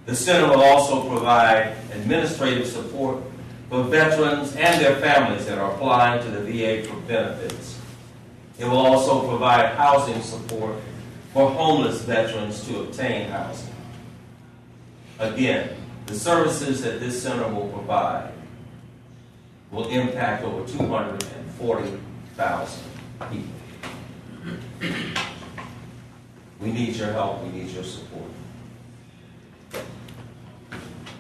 The center will also provide administrative support for veterans and their families that are applying to the VA for benefits. It will also provide housing support for homeless veterans to obtain housing. Again, the services that this center will provide will impact over 240,000 people. We need your help. We need your support.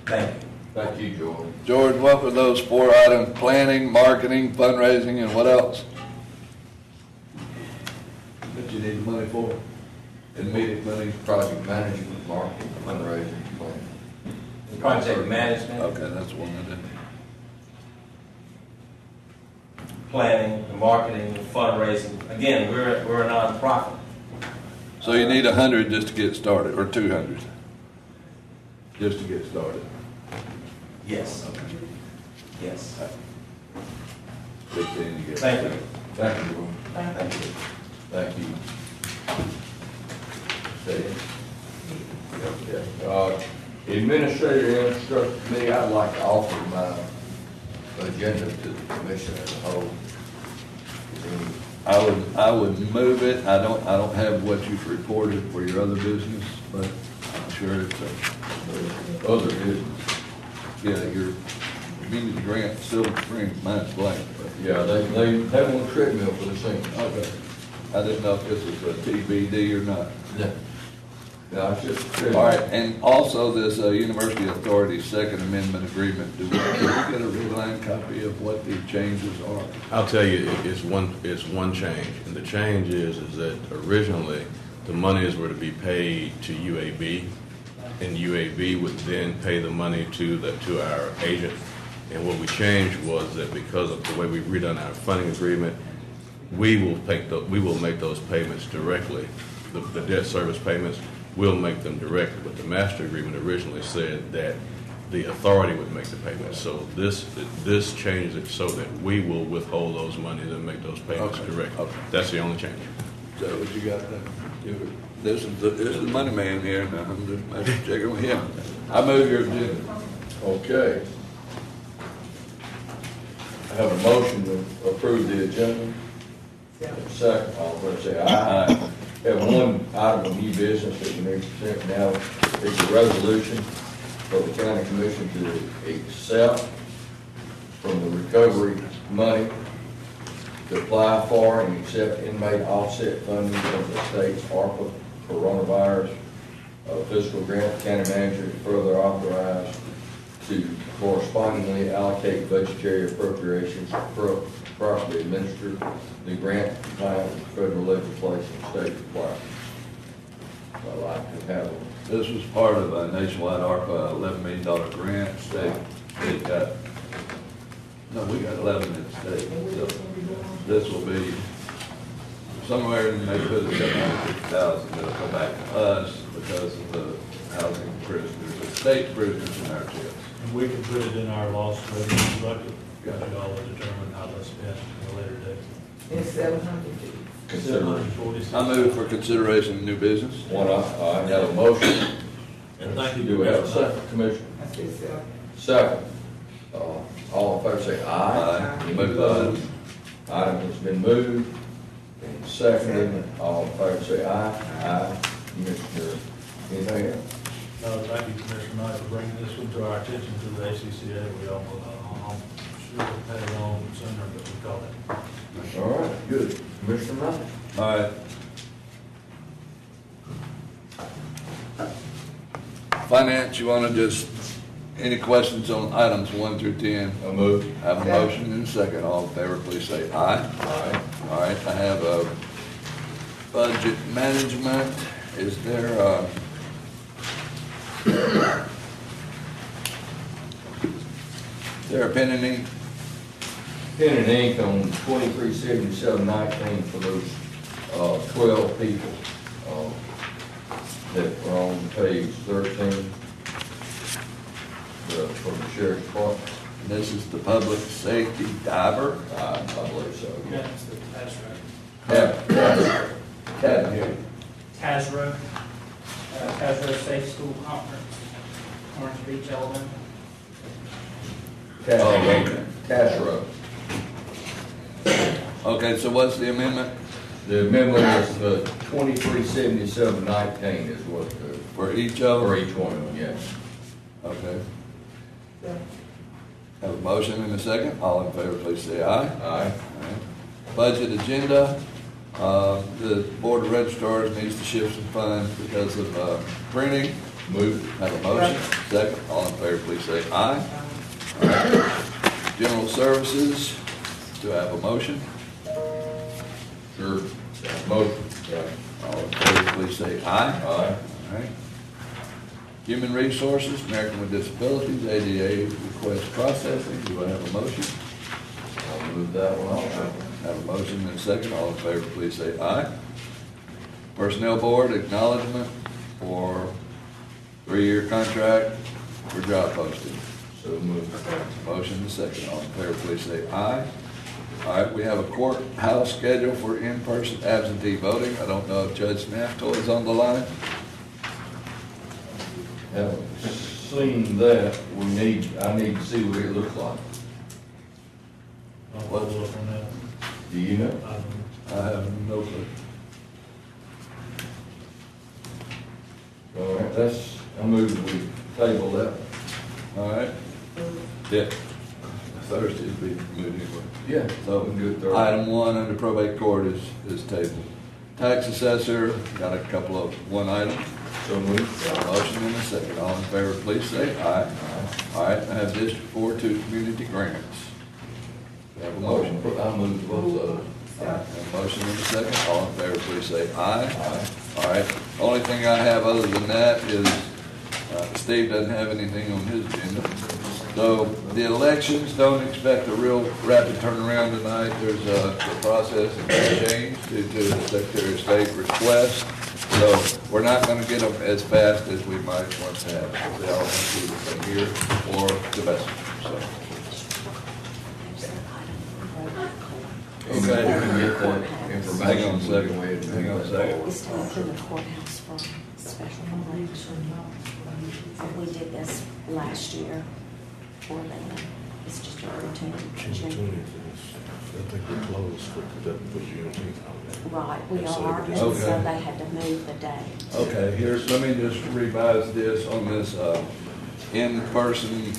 Thank you. Thank you, Jordan. Jordan, what were those 4 items? Planning, marketing, fundraising, and what else? That you need money for? Immediate money? Project management, marketing, fundraising, planning. Project management. Okay, that's one I did. Planning, the marketing, the fundraising. Again, we're a nonprofit. So you need 100 just to get started, or 200? Just to get started? Yes. Yes. 15 to get Thank you. Thank you, Jordan. Thank you. Thank you. Okay. Administrator Infrastructure Committee, I'd like to offer my agenda to the commission as a whole. I would move it. I don't have what you've reported for your other business, but I'm sure it's Other business. yeah, your community grant, Silver Springs, mine's blank. But Yeah, they want a treadmill for the seniors. okay. I didn't know if this was a TBD or not. Yeah. Yeah, it's just a treadmill. All right, and also this University Authority Second Amendment Agreement. Did we get a red-line copy of what the changes are? I'll tell you, it's one change, and the change is that originally the monies were to be paid to UAB, and UAB would then pay the money to our agent. And what we changed was that because of the way we've redone our funding agreement, we will make those payments directly. The debt service payments, we'll make them directly. But the master agreement originally said that the authority would make the payments. So this changes it so that we will withhold those monies and make those payments directly. Okay. That's the only change. Is that what you got there? This is the money man here, and I'm just checking with him. I move your agenda. Okay. I have a motion to approve the agenda. Second, all in favor say aye. Have one item of new business that we need to present now. It's a resolution for the county commission to accept from the recovery money to apply for and accept inmate offset funding from the state's ARPA coronavirus fiscal grant. County manager is further authorized to correspondingly allocate budgetary appropriations to properly administer the grant compliant with federal legislation and state requirements. I'd like to have This was part of a nationwide ARPA $11 million grant. State got, no, we got 11 in the state. So this will be somewhere in the neighborhood of 750,000 that'll come back to us because of the housing prisoners, the state prisoners in our jails. And we can put it in our loss revenue bucket, and all will determine how that's spent at a later date. It's 700. I move for consideration of new business. one. I have a motion. And thank you. Do we have a second, Commissioner? I said so. Second. All in favor say aye. Aye. Any opposed? Item has been moved and seconded. All in favor say aye. Aye. Commissioner, anything else? Thank you, Commissioner Knight, for bringing this one to our attention to the ACCA. We almost, I'm sure we had it on sooner, but we caught it. All right, good. Commissioner Knight? All right. Finance, you want to just, any questions on items 1 through 10? I move. Have a motion and a second. All in favor, please say aye. Aye. All right, I have a budget management. Is there a pen and ink? Pen and ink on 237719 for those 12 people that were on page 13 for the sheriff's department. This is the public safety diver. I believe so, yeah. That's right. Yeah. Tazra Safe School Conference, Orange Beach, Alabama. Castro. Okay, so what's the amendment? The amendment is 237719 is what, For each of them? for each one of them, yes. Okay. Have a motion and a second. All in favor, please say aye. Aye. Budget agenda. The Board of Registrars needs to shift some funds because of printing. Move. Have a motion. Second. All in favor, please say aye. All right. General Services. Do I have a motion? Sure. Motion. All in favor, please say aye. Aye. All right. Human Resources, American with Disabilities, ADA request processing. Do I have a motion? I'll move that one also. Have a motion and a second. All in favor, please say aye. Personnel Board, acknowledgement for 3-year contract for job posting. So moved. Motion and a second. All in favor, please say aye. All right, we have a courthouse schedule for in-person absentee voting. I don't know if Judge Snafto is on the line. Haven't seen that. I need to see what it looks like. I'll look on that. Do you know? I have no clue. All right, I move we table that. All right? Yeah. Thursday's be moved anyway. Yeah, So, we can do it Thursday. item 1 under probate court is tabled. Tax assessor, got a couple of one item. So moved. Motion and a second. All in favor, please say aye. All right, I have District 4-2 community grants. Do I have a motion? I move both of them. All right, have a motion and a second. All in favor, please say aye. All right, only thing I have other than that is, Steve doesn't have anything on his agenda. So the elections, don't expect a real rapid turnaround tonight. There's the process has changed due to the Secretary of State request. So we're not going to get them as fast as we might want to have. They all have to do the thing here or the best. So. Okay. We can get the information. Hang on a second. Go ahead and Hang on a second. We still open the courthouse for special election. We did this last year for them. It's just a routine. I think we're closed for Juneteenth. Right, we So are, they and just- so they had to move the date. Okay, let me just revise this on this in-person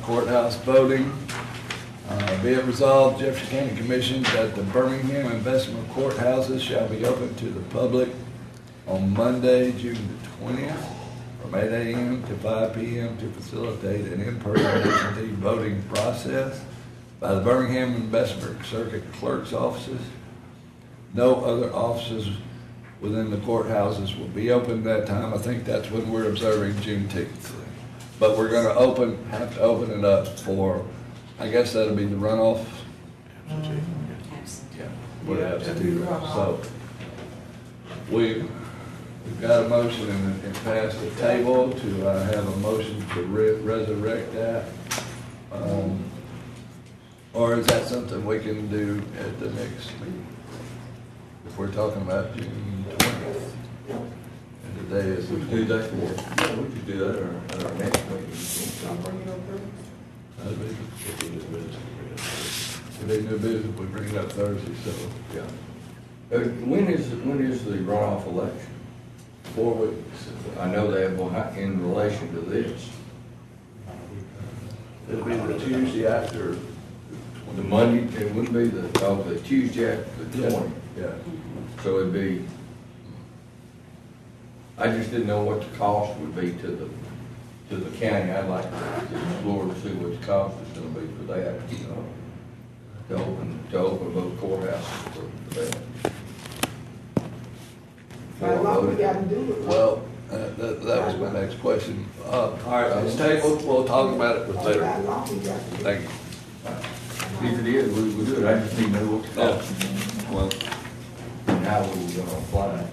courthouse voting. Be it resolved, Jefferson County Commission, that the Birmingham investment courthouses shall be open to the public on Monday, June the 20th, from 8 a.m. to 5 p.m. to facilitate an in-person absentee voting process by the Birmingham Investment Circuit Clerk's offices. No other offices within the courthouses will be open that time. I think that's when we're observing Juneteenth. But we're gonna have to open it up for, I guess that'll be the runoff. Yeah, we're absentee runoff. So we've got a motion and passed the table to have a motion to resurrect that. Or is that something we can do at the next meeting? If we're talking about June 20th. And today is. We could do that, yeah, we could do that at our next meeting. That'd be new business, we bring it up Thursday, so. Yeah. When is the runoff election? 4 weeks. I know they have one in relation to this. It'll be the Tuesday after. The Monday, it wouldn't be the Tuesday after the 20th. Yeah. So it'd be, I just didn't know what the cost would be to the county. I'd like to explore to see what the cost is gonna be for that, you know, to open both courthouses for that. How long we gotta do it? Well, that was my next question. All right, it's tabled, we'll talk about it later. How long we got to do it? Thank you. If it is, we'll do it. I just need to know what the cost is. Well, And how we're gonna apply it.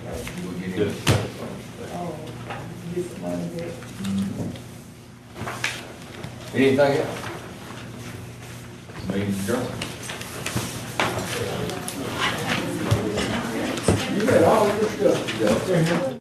We'll get into it. Oh, get some money back. Anything else? Meeting adjourned. You had all this Good.